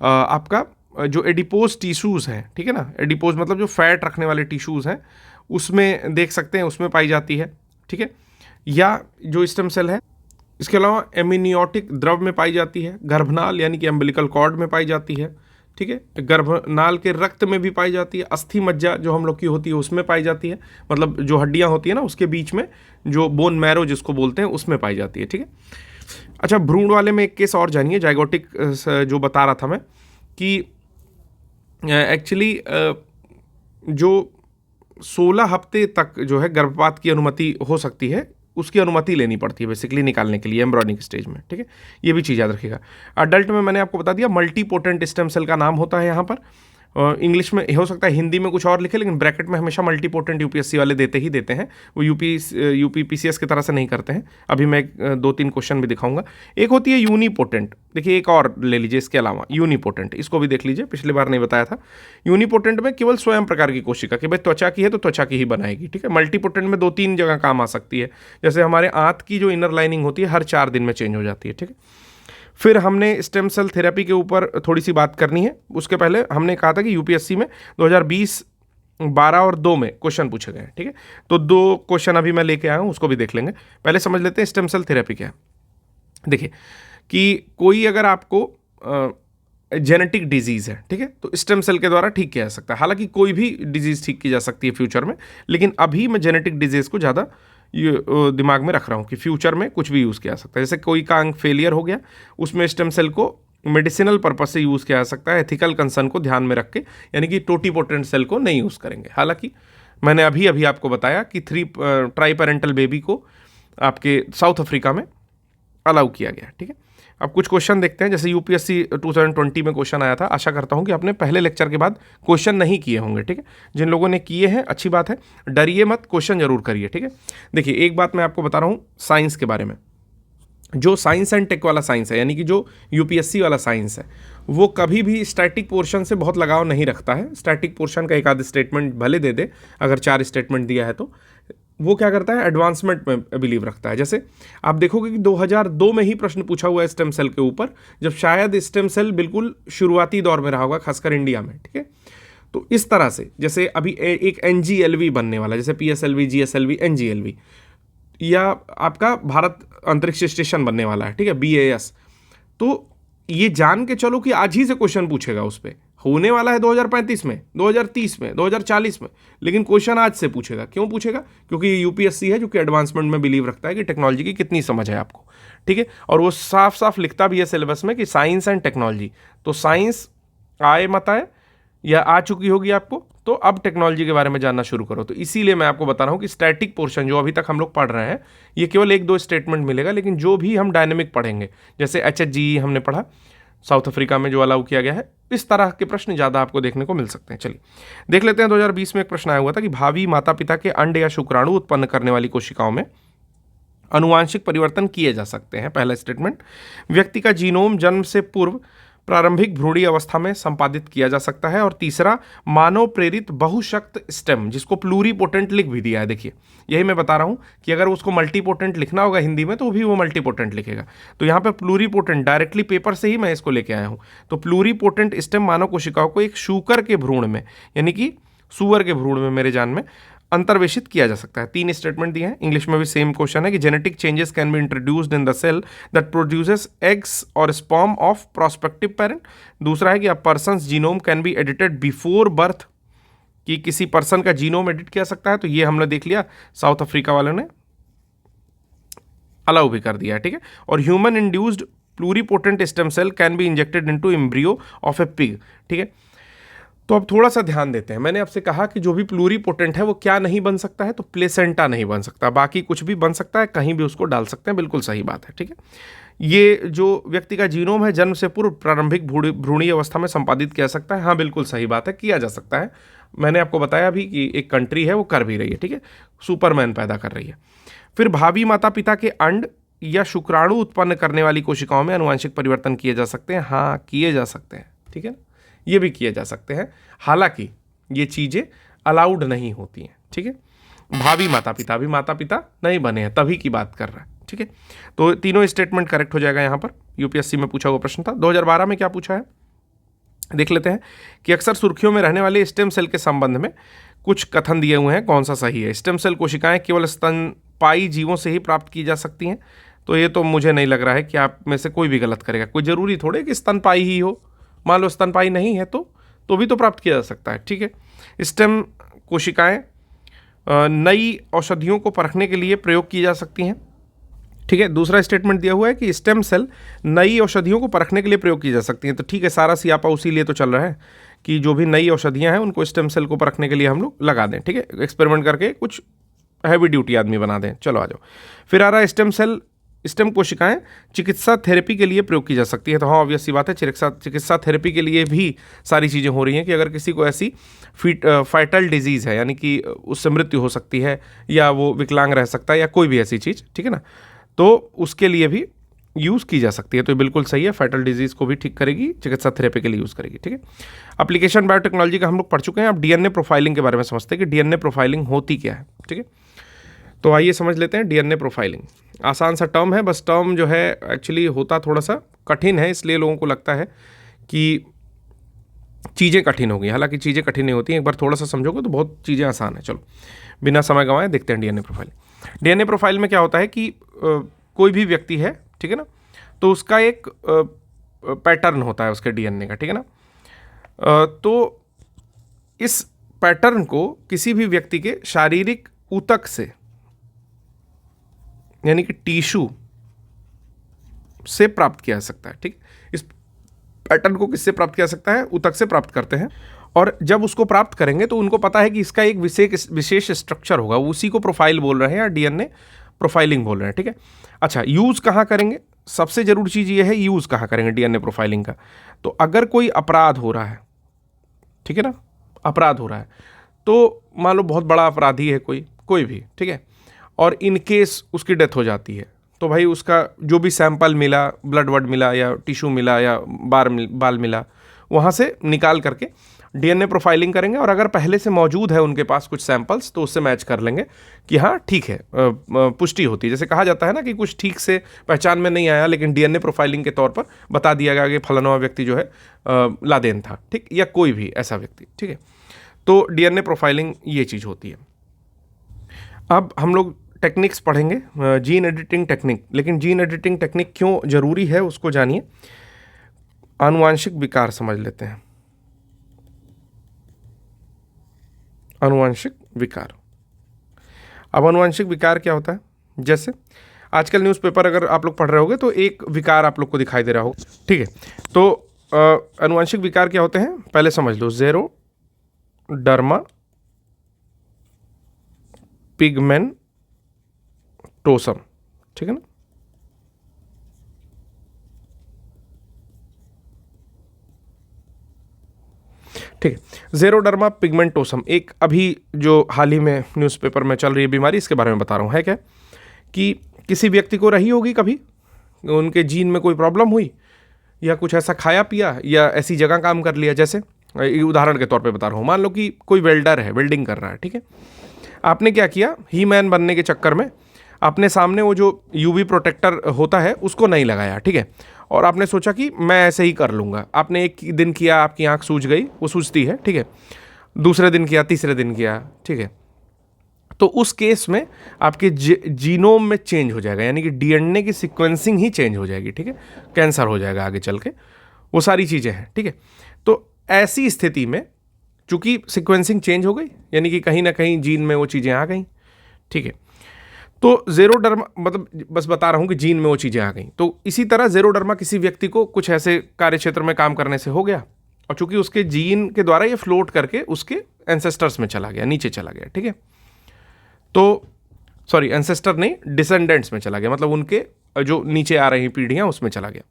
आपका जो एडिपोज टिश्यूज़ हैं, ठीक है ना, एडिपोज मतलब जो फैट रखने वाले टिश्यूज़ हैं उसमें देख सकते हैं, उसमें पाई जाती है। ठीक है, या जो स्टेम सेल है इसके अलावा एमिनियोटिक द्रव में पाई जाती है, गर्भनाल यानी कि अम्बिलिकल कॉर्ड में पाई जाती है। ठीक है, गर्भनाल के रक्त में भी पाई जाती है, अस्थि मज्जा जो हम लोग की होती है उसमें पाई जाती है, मतलब जो हड्डियाँ होती है ना उसके बीच में जो बोन मैरो जिसको बोलते हैं उसमें पाई जाती है। ठीक है, अच्छा भ्रूण वाले में एक केस और जानिए, जायगोटिक जो बता रहा था मैं कि एक्चुअली जो 16 हफ्ते तक जो है गर्भपात की अनुमति हो सकती है, उसकी अनुमति लेनी पड़ती है बेसिकली निकालने के लिए एम्ब्रियोनिक स्टेज में। ठीक है, ये भी चीज़ याद रखिएगा। अडल्ट में मैंने आपको बता दिया मल्टीपोटेंट स्टेम सेल का नाम होता है यहाँ पर, इंग्लिश में हो सकता है, हिंदी में कुछ और लिखे, लेकिन ब्रैकेट में हमेशा मल्टीपोटेंट यूपीएससी वाले देते ही देते हैं, वो यूपी पीसीएस की तरह से नहीं करते हैं। अभी मैं 2-3 क्वेश्चन भी दिखाऊंगा। एक होती है यूनिपोटेंट, देखिए एक और ले लीजिए इसके अलावा यूनिपोटेंट, इसको भी देख लीजिए, पिछली बार नहीं बताया था। यूनिपोटेंट में केवल स्वयं प्रकार की कोशिका कि भाई त्वचा की है तो त्वचा की ही बनाएगी। ठीक है, मल्टीपोटेंट में 2-3 जगह काम आ सकती है, जैसे हमारे आंत की जो इनर लाइनिंग होती है हर 4 दिन में चेंज हो जाती है। ठीक है, फिर हमने स्टेम सेल थेरेपी के ऊपर थोड़ी सी बात करनी है। उसके पहले हमने कहा था कि यूपीएससी में 2020, 12 और 2 में क्वेश्चन पूछे गए। ठीक है, तो 2 क्वेश्चन अभी मैं लेके आया हूँ, उसको भी देख लेंगे। पहले समझ लेते हैं स्टेम सेल थेरेपी क्या है। देखिए कि कोई अगर आपको जेनेटिक डिजीज़ है, ठीक है, तो स्टेम सेल के द्वारा ठीक किया जा सकता है। हालांकि कोई भी डिजीज़ ठीक की जा सकती है फ्यूचर में, लेकिन अभी मैं जेनेटिक डिजीज़ को ज़्यादा ये दिमाग में रख रहा हूँ कि फ्यूचर में कुछ भी यूज़ किया जा सकता है। जैसे कोई का अंग फेलियर हो गया, उसमें स्टेम सेल को मेडिसिनल पर्पज से यूज़ किया जा सकता है, एथिकल कंसर्न को ध्यान में रख के, यानी कि टोटीपोटेंट सेल को नहीं यूज़ करेंगे। हालांकि मैंने अभी आपको बताया कि 3 ट्राईपेरेंटल बेबी को आपके साउथ अफ्रीका में अलाउ किया गया। ठीक है, अब कुछ क्वेश्चन देखते हैं। जैसे यूपीएससी 2020 में क्वेश्चन आया था, आशा करता हूं कि आपने पहले लेक्चर के बाद क्वेश्चन नहीं किए होंगे। ठीक है, जिन लोगों ने किए हैं अच्छी बात है, डरिए मत, क्वेश्चन जरूर करिए। ठीक है, देखिए एक बात मैं आपको बता रहा हूं साइंस के बारे में। जो साइंस एंड टेक वाला साइंस है, यानी कि जो यूपीएससी वाला साइंस है, वो कभी भी स्टैटिक पोर्शन से बहुत लगाव नहीं रखता है। स्टैटिक पोर्शन का एक आध स्टेटमेंट भले दे दे, अगर 4 स्टेटमेंट दिया है तो वो क्या करता है, एडवांसमेंट में बिलीव रखता है। जैसे आप देखोगे कि 2002 में ही प्रश्न पूछा हुआ है स्टेम सेल के ऊपर, जब शायद स्टेम सेल बिल्कुल शुरुआती दौर में रहा होगा, खासकर इंडिया में, ठीक है। तो इस तरह से जैसे अभी एक NGLV बनने वाला है, जैसे PSLV, GSLV, NGLV, या आपका भारत अंतरिक्ष स्टेशन बनने वाला है, ठीक है, BAS। तो ये जान के चलो कि आज ही से क्वेश्चन पूछेगा, उस पर होने वाला है 2035 में, 2030 में, 2040 में, लेकिन क्वेश्चन आज से पूछेगा। क्यों पूछेगा? क्योंकि ये UPSC है जो कि एडवांसमेंट में बिलीव रखता है कि टेक्नोलॉजी की कितनी समझ है आपको, ठीक है। और वो साफ साफ लिखता भी है सिलेबस में कि साइंस एंड टेक्नोलॉजी। तो साइंस आए मत आए या आ चुकी होगी आपको, तो अब टेक्नोलॉजी के बारे में जानना शुरू करो। तो इसीलिए मैं आपको बता रहा हूँ कि स्टैटिक पोर्शन जो अभी तक हम लोग पढ़ रहे हैं, ये केवल 1-2 स्टेटमेंट मिलेगा, लेकिन जो भी हम डायनेमिक पढ़ेंगे, जैसे HHGE हमने पढ़ा, साउथ अफ्रीका में जो अलाउ किया गया है, इस तरह के प्रश्न ज़्यादा आपको देखने को मिल सकते हैं। चलिए देख लेते हैं। 2020 में एक प्रश्न आया हुआ था कि भावी माता पिता के अंड या शुक्राणु उत्पन्न करने वाली कोशिकाओं में अनुवांशिक परिवर्तन किए जा सकते हैं। पहला स्टेटमेंट, व्यक्ति का जीनोम जन्म से पूर्व प्रारंभिक भ्रूणीय अवस्था में संपादित किया जा सकता है। और तीसरा, मानव प्रेरित बहुशक्त स्टेम, जिसको प्लूरीपोटेंट लिख भी दिया है। देखिए यही मैं बता रहा हूं कि अगर उसको मल्टीपोटेंट लिखना होगा हिंदी में तो भी वो मल्टीपोटेंट लिखेगा। तो यहाँ पर प्लूरीपोटेंट डायरेक्टली पेपर से ही मैं इसको लेके आया हूँ। तो प्लूरीपोटेंट स्टेम मानव कोशिकाओं को एक शूकर के भ्रूण में, यानी कि सुअर के भ्रूण में मेरे जान में अंतर्वेशित किया जा सकता है। 3 स्टेटमेंट दिए हैं। इंग्लिश में भी सेम क्वेश्चन है कि genetic changes can be introduced in the cell that produces eggs और स्पर्म ऑफ प्रोस्पेक्टिव पेरेंट। दूसरा है कि a person's genome can be edited before birth, कि किसी पर्सन का जीनोम एडिट किया सकता है। तो ये हमने देख लिया, साउथ अफ्रीका वालों ने अलाउ भी कर दिया है, ठीक है। और human induced pluripotent stem cell can be injected into embryo of a pig, ठीक है। तो अब थोड़ा सा ध्यान देते हैं। मैंने आपसे कहा कि जो भी प्लूरीपोटेंट है वो क्या नहीं बन सकता है, तो प्लेसेंटा नहीं बन सकता, बाकी कुछ भी बन सकता है, कहीं भी उसको डाल सकते हैं, बिल्कुल सही बात है, ठीक है। ये जो व्यक्ति का जीनोम है जन्म से पूर्व प्रारंभिक भ्रूणीय अवस्था में संपादित किया सकता है, हाँ बिल्कुल सही बात है, किया जा सकता है। मैंने आपको बताया भी कि एक कंट्री है वो कर भी रही है, ठीक है, सुपरमैन पैदा कर रही है। फिर भावी माता पिता के अंड या शुक्राणु उत्पन्न करने वाली कोशिकाओं में अनुवांशिक परिवर्तन किए जा सकते हैं, हाँ किए जा सकते हैं, ठीक है ना, ये भी किए जा सकते हैं। हालांकि ये चीज़ें अलाउड नहीं होती हैं, ठीक है। भावी माता पिता, अभी माता पिता नहीं बने हैं, तभी की बात कर रहा है, ठीक है। तो तीनों स्टेटमेंट करेक्ट हो जाएगा। यहाँ पर UPSC में पूछा हुआ प्रश्न था। 2012 में क्या पूछा है देख लेते हैं कि अक्सर सुर्खियों में रहने वाले स्टेम सेल के संबंध में कुछ कथन दिए हुए हैं, कौन सा सही है। स्टेम सेल कोशिकाएं केवल स्तनपायी जीवों से ही प्राप्त की जा सकती हैं। तो ये तो मुझे नहीं लग रहा है कि आप में से कोई भी गलत करेगा। कोई ज़रूरी थोड़े कि स्तनपायी ही हो, मान लो स्तनपायी नहीं है तो भी तो प्राप्त किया जा सकता है, ठीक है। स्टेम कोशिकाएं नई औषधियों को परखने के लिए प्रयोग की जा सकती हैं, ठीक है। दूसरा स्टेटमेंट दिया हुआ है कि स्टेम सेल नई औषधियों को परखने के लिए प्रयोग की जा सकती हैं। तो ठीक है, सारा सियापा उसी लिए तो चल रहा है कि जो भी नई औषधियां हैं उनको स्टेम सेल को परखने के लिए हम लोग लगा दें, ठीक है, एक्सपेरिमेंट करके कुछ हैवी ड्यूटी आदमी बना दें। चलो आ जाओ। फिर आ रहा है स्टेम कोशिकाएं चिकित्सा थेरेपी के लिए प्रयोग की जा सकती है। तो हाँ ऑब्वियस सी बात है, चिकित्सा थेरेपी के लिए भी सारी चीज़ें हो रही हैं कि अगर किसी को ऐसी फाइटल डिजीज़ है, यानी कि उससे मृत्यु हो सकती है या वो विकलांग रह सकता है या कोई भी ऐसी चीज़, ठीक है ना, तो उसके लिए भी यूज़ की जा सकती है। तो बिल्कुल सही है, फाइटल डिजीज़ को भी ठीक करेगी, चिकित्सा थेरेपी के लिए यूज़ करेगी, ठीक है। एप्लीकेशन बायोटेक्नोलॉजी का हम लोग पढ़ चुके हैं। अब DNA प्रोफाइलिंग के बारे में समझते हैं कि DNA प्रोफाइलिंग होती क्या है, ठीक है। तो आइए समझ लेते हैं DNA प्रोफाइलिंग। आसान सा टर्म है, बस टर्म जो है एक्चुअली होता थोड़ा सा कठिन है, इसलिए लोगों को लगता है कि चीज़ें कठिन होगी। हालांकि चीज़ें कठिन नहीं होती हैं, एक बार थोड़ा सा समझोगे तो बहुत चीज़ें आसान है। चलो बिना समय गंवाए देखते हैं DNA प्रोफाइलिंग। DNA प्रोफाइल में क्या होता है कि कोई भी व्यक्ति है, ठीक है ना, तो उसका एक पैटर्न होता है उसके DNA का, ठीक है ना। तो इस पैटर्न को किसी भी व्यक्ति के शारीरिक ऊतक से, यानी कि टिश्यू से प्राप्त किया जा सकता है, ठीक। इस पैटर्न को किससे प्राप्त किया जा सकता है? ऊतक से प्राप्त करते हैं। और जब उसको प्राप्त करेंगे तो उनको पता है कि इसका एक विशेष स्ट्रक्चर होगा, उसी को प्रोफाइल बोल रहे हैं या DNA प्रोफाइलिंग बोल रहे हैं, ठीक है। अच्छा, यूज़ कहाँ करेंगे? सबसे जरूरी चीज़ ये है, यूज़ कहाँ करेंगे DNA प्रोफाइलिंग का। तो अगर कोई अपराध हो रहा है, ठीक है ना, अपराध हो रहा है, तो मान लो बहुत बड़ा अपराधी है कोई भी, ठीक है, और इन केस उसकी डेथ हो जाती है, तो भाई उसका जो भी सैंपल मिला, ब्लड वर्ड मिला या टिश्यू मिला या बाल मिला, वहाँ से निकाल करके डीएनए प्रोफाइलिंग करेंगे, और अगर पहले से मौजूद है उनके पास कुछ सैंपल्स तो उससे मैच कर लेंगे कि हाँ ठीक है, पुष्टि होती है। जैसे कहा जाता है ना कि कुछ ठीक से पहचान में नहीं आया, लेकिन डीएनए प्रोफाइलिंग के तौर पर बता दिया गया कि फलाना व्यक्ति जो है लादेन था, ठीक, या कोई भी ऐसा व्यक्ति, ठीक है। तो डीएनए प्रोफाइलिंग ये चीज़ होती है। अब हम लोग टेक्निक्स पढ़ेंगे, जीन एडिटिंग टेक्निक। लेकिन जीन एडिटिंग टेक्निक क्यों ज़रूरी है उसको जानिए। आनुवांशिक विकार समझ लेते हैं। आनुवांशिक विकार। अब आनुवांशिक विकार क्या होता है? जैसे आजकल न्यूज़पेपर अगर आप लोग पढ़ रहे होगे तो एक विकार आप लोग को दिखाई दे रहा होगा, ठीक है। तो आनुवांशिक विकार क्या होते हैं पहले समझ लो। ज़ेरोडर्मा पिगमेंटोसम, ठीक है ना। ठीक है, ज़ेरोडर्मा पिगमेंटोसम एक अभी जो हाल ही में न्यूज़पेपर में चल रही है बीमारी, इसके बारे में बता रहा हूँ। है क्या कि किसी व्यक्ति को रही होगी कभी, उनके जीन में कोई प्रॉब्लम हुई, या कुछ ऐसा खाया पिया, या ऐसी जगह काम कर लिया। जैसे उदाहरण के तौर पे बता रहा हूँ, मान लो कि कोई वेल्डर है, वेल्डिंग कर रहा है, ठीक है। आपने क्या किया, ही मैन बनने के चक्कर में आपने सामने वो जो यूवी प्रोटेक्टर होता है उसको नहीं लगाया, ठीक है। और आपने सोचा कि मैं ऐसे ही कर लूँगा। आपने एक दिन किया, आपकी आँख सूज गई, वो सूजती है, ठीक है। दूसरे दिन किया, तीसरे दिन किया, ठीक है। तो उस केस में आपके जीनोम में चेंज हो जाएगा, यानी कि डीएनए की सीक्वेंसिंग ही चेंज हो जाएगी, ठीक है। कैंसर हो जाएगा आगे चल के, वो सारी चीज़ें हैं, ठीक है। तो ऐसी स्थिति में चूंकि सीक्वेंसिंग चेंज हो गई, यानी कि कहीं ना कहीं जीन में वो चीज़ें आ गई, ठीक है। तो ज़ेरोडर्मा मतलब बस बता रहा हूँ कि जीन में वो चीज़ें आ गई। तो इसी तरह ज़ेरोडर्मा किसी व्यक्ति को कुछ ऐसे कार्य क्षेत्र में काम करने से हो गया, और चूंकि उसके जीन के द्वारा ये फ्लोट करके उसके एंसेस्टर्स में चला गया, नीचे चला गया, ठीक है। तो सॉरी, एंसेस्टर नहीं, डिसेंडेंट्स में चला गया, मतलब उनके जो नीचे आ रही पीढ़ियाँ उसमें चला गया।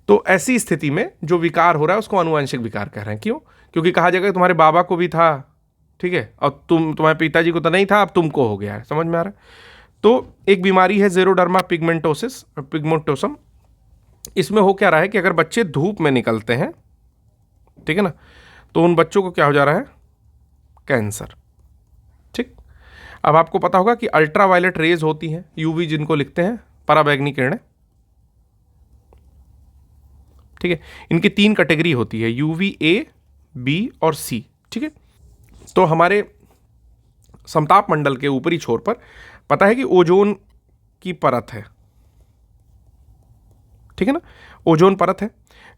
तो ऐसी स्थिति में जो विकार हो रहा है उसको आनुवंशिक विकार कह रहे हैं। क्यों? क्योंकि कहा जाएगा तुम्हारे बाबा को भी था, ठीक है, और तुम्हारे पिताजी को तो नहीं था, अब तुमको हो गया है। समझ में आ रहा है? तो एक बीमारी है ज़ेरोडर्मा पिगमेंटोसम। इसमें हो क्या रहा है कि अगर बच्चे धूप में निकलते हैं, ठीक है ना, तो उन बच्चों को क्या हो जा रहा है? कैंसर, ठीक। अब आपको पता होगा कि अल्ट्रावायलेट रेज होती हैं, यूवी जिनको लिखते हैं, पराबैंगनी किरणें, ठीक है। इनकी 3 कैटेगरी होती है, यूवी ए, बी और सी, ठीक है। तो हमारे समताप मंडल के ऊपरी छोर पर पता है कि ओजोन की परत है, ठीक है ना। ओजोन परत है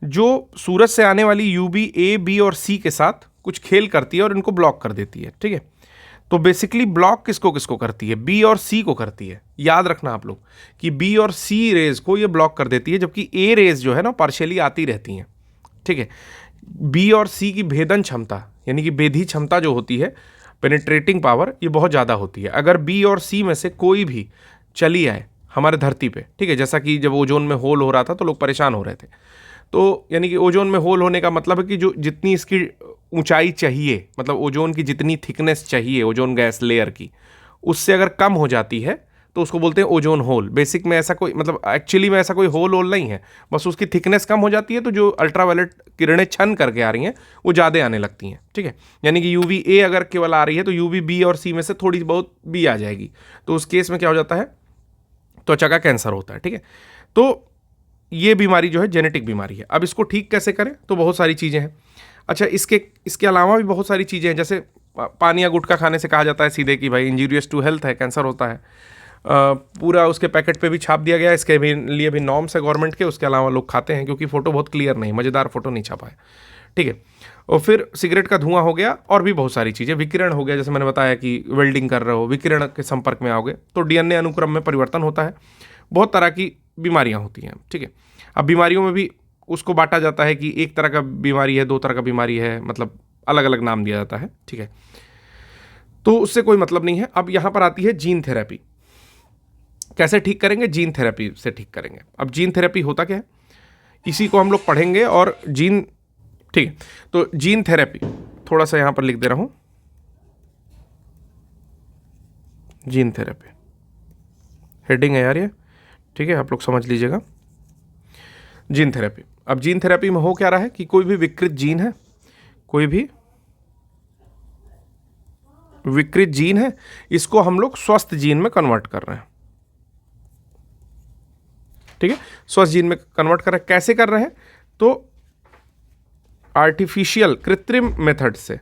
जो सूरज से आने वाली यूवी ए, बी और सी के साथ कुछ खेल करती है और इनको ब्लॉक कर देती है, ठीक है। तो बेसिकली ब्लॉक किसको किसको करती है? बी और सी को करती है। याद रखना आप लोग कि बी और सी रेज को ये ब्लॉक कर देती है, जबकि ए रेज जो है ना पार्शियली आती रहती हैं, ठीक है। बी और सी की भेदन क्षमता यानी कि भेदी क्षमता जो होती है, पेनिट्रेटिंग पावर, ये बहुत ज़्यादा होती है। अगर बी और सी में से कोई भी चली आए हमारे धरती पे, ठीक है, जैसा कि जब ओजोन में होल हो रहा था तो लोग परेशान हो रहे थे, तो यानी कि ओजोन में होल होने का मतलब है कि जो जितनी इसकी ऊंचाई चाहिए, मतलब ओजोन की जितनी थिकनेस चाहिए ओजोन गैस लेयर की, उससे अगर कम हो जाती है तो उसको बोलते हैं ओजोन होल। बेसिक में ऐसा कोई मतलब एक्चुअली में ऐसा कोई होल नहीं है, बस उसकी थिकनेस कम हो जाती है तो जो अल्ट्रावायलेट किरणें छन करके आ रही हैं वो ज़्यादा आने लगती हैं, ठीक है। यानी कि यूवी ए अगर केवल आ रही है तो यूवी बी और सी में से थोड़ी बहुत बी आ जाएगी, तो उस केस में क्या हो जाता है? त्वचा का कैंसर होता है, ठीक है। तो ये बीमारी जो है जेनेटिक बीमारी है। अब इसको ठीक कैसे करें? तो बहुत सारी चीज़ें हैं। अच्छा, इसके अलावा भी बहुत सारी चीज़ें हैं, जैसे पानी या गुटखा खाने से कहा जाता है सीधे कि भाई इंजीरियस टू हेल्थ है, कैंसर होता है। पूरा उसके पैकेट पे भी छाप दिया गया है, इसके भी लिए भी नॉर्म्स है गवर्नमेंट के, उसके अलावा लोग खाते हैं क्योंकि फ़ोटो बहुत क्लियर नहीं, मज़ेदार फ़ोटो नहीं छपा है, ठीक है। और फिर सिगरेट का धुआं हो गया, और भी बहुत सारी चीज़ें, विकिरण हो गया, जैसे मैंने बताया कि वेल्डिंग कर रहे हो, विकिरण के संपर्क में आओगे तो डीएनए अनुक्रम में परिवर्तन होता है। बहुत तरह की बीमारियाँ होती हैं, ठीक है। अब बीमारियों में भी उसको बांटा जाता है कि एक तरह का बीमारी है, 2 तरह का बीमारी है, मतलब अलग अलग नाम दिया जाता है, ठीक है। तो उससे कोई मतलब नहीं है। अब यहाँ पर आती है जीन थेरेपी। कैसे ठीक करेंगे? जीन थेरेपी से ठीक करेंगे। अब जीन थेरेपी होता क्या है, इसी को हम लोग पढ़ेंगे। और जीन, ठीक है, तो जीन थेरेपी थोड़ा सा यहाँ पर लिख दे रहा हूँ, जीन थेरेपी हेडिंग है यार ये, ठीक है, आप लोग समझ लीजिएगा। जीन थेरेपी, अब जीन थेरेपी में हो क्या रहा है कि कोई भी विकृत जीन है, कोई भी विकृत जीन है, इसको हम लोग स्वस्थ जीन में कन्वर्ट कर रहे हैं। ठीक है, स्वस्थ जीन में कन्वर्ट कर रहे हैं। कैसे कर रहे हैं? तो आर्टिफिशियल, कृत्रिम मेथड से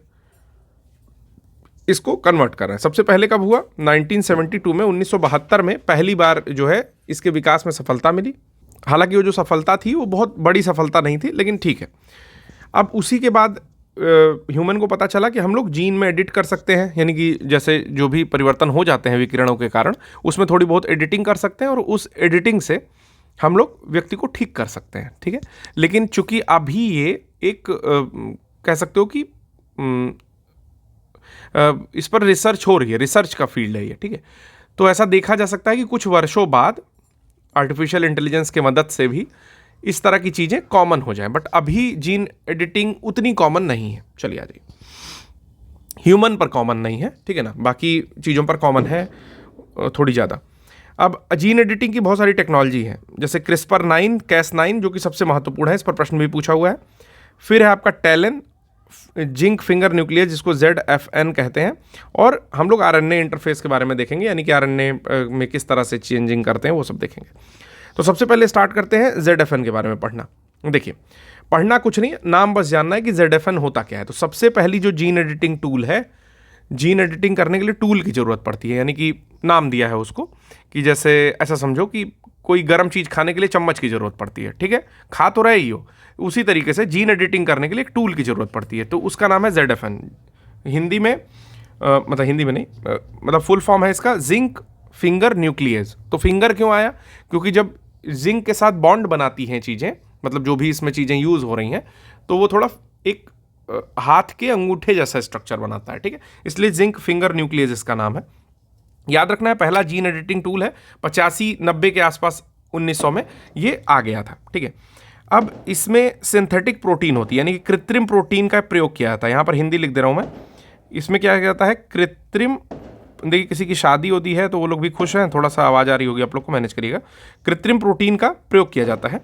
इसको कन्वर्ट कर रहे हैं। सबसे पहले कब हुआ? 1972 में, 1972 में पहली बार जो है इसके विकास में सफलता मिली। हालांकि वो जो सफलता थी वो बहुत बड़ी सफलता नहीं थी, लेकिन ठीक है। अब उसी के बाद ह्यूमन को पता चला कि हम लोग जीन में एडिट कर सकते हैं, यानी कि जैसे जो भी परिवर्तन हो जाते हैं विकिरणों के कारण, उसमें थोड़ी बहुत एडिटिंग कर सकते हैं और उस एडिटिंग से हम लोग व्यक्ति को ठीक कर सकते हैं। ठीक है, लेकिन चूंकि अभी ये एक कह सकते हो कि इस पर रिसर्च हो रही है, रिसर्च का फील्ड है ये। ठीक है, तो ऐसा देखा जा सकता है कि कुछ वर्षों बाद आर्टिफिशियल इंटेलिजेंस के मदद से भी इस तरह की चीज़ें कॉमन हो जाएं, बट अभी जीन एडिटिंग उतनी कॉमन नहीं है। चलिए आ जाइए, ह्यूमन पर कॉमन नहीं है, ठीक है ना, बाकी चीज़ों पर कॉमन है थोड़ी ज़्यादा। अब जीन एडिटिंग की बहुत सारी टेक्नोलॉजी है, जैसे CRISPR-9, Cas9 जो कि सबसे महत्वपूर्ण है, इस पर प्रश्न भी पूछा हुआ है। फिर है आपका टैलेन, जिंक फिंगर न्यूक्लियस जिसको ZFN कहते हैं, और हम लोग RNA इंटरफेस के बारे में देखेंगे, यानी कि RNA में किस तरह से चेंजिंग करते हैं वो सब देखेंगे। तो सबसे पहले स्टार्ट करते हैं ZFN के बारे में पढ़ना। देखिए, पढ़ना कुछ नहीं, नाम बस जानना है कि ZFN होता क्या है। तो सबसे पहली जो जीन एडिटिंग टूल है, जीन एडिटिंग करने के लिए टूल की ज़रूरत पड़ती है, यानी कि नाम दिया है उसको कि जैसे ऐसा समझो कि कोई गर्म चीज़ खाने के लिए चम्मच की ज़रूरत पड़ती है। ठीक है, खा तो रहे ही हो, उसी तरीके से जीन एडिटिंग करने के लिए एक टूल की ज़रूरत पड़ती है, तो उसका नाम है ZFN। हिंदी में मतलब हिंदी में नहीं, मतलब फुल फॉर्म है इसका जिंक फिंगर न्यूक्लियस। तो फिंगर क्यों आया? क्योंकि जब जिंक के साथ बॉन्ड बनाती हैं चीज़ें, मतलब जो भी इसमें चीज़ें यूज़ हो रही हैं, तो वो थोड़ा एक हाथ के अंगूठे जैसा स्ट्रक्चर बनाता है। ठीक है, इसलिए जिंक फिंगर न्यूक्लियस इसका नाम है। याद रखना है, पहला जीन एडिटिंग टूल है 85-90 के आसपास, 1900 में ये आ गया था। ठीक है, अब इसमें सिंथेटिक प्रोटीन होती है, यानी कि कृत्रिम प्रोटीन का प्रयोग किया जाता है। यहाँ पर हिंदी लिख दे रहा हूँ मैं। इसमें क्या जाता है? कृत्रिम, देखिए किसी की शादी होती है तो वो लोग भी खुश हैं, थोड़ा सा आवाज़ आ रही होगी, आप लोग को मैनेज करिएगा। कृत्रिम प्रोटीन का प्रयोग किया जाता है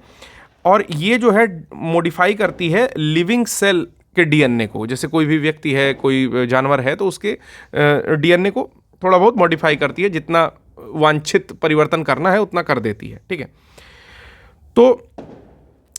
और ये जो है मॉडिफाई करती है लिविंग सेल के DNA को। जैसे कोई भी व्यक्ति है, कोई जानवर है, तो उसके DNA को थोड़ा बहुत मॉडिफाई करती है, जितना वांछित परिवर्तन करना है उतना कर देती है। ठीक है, तो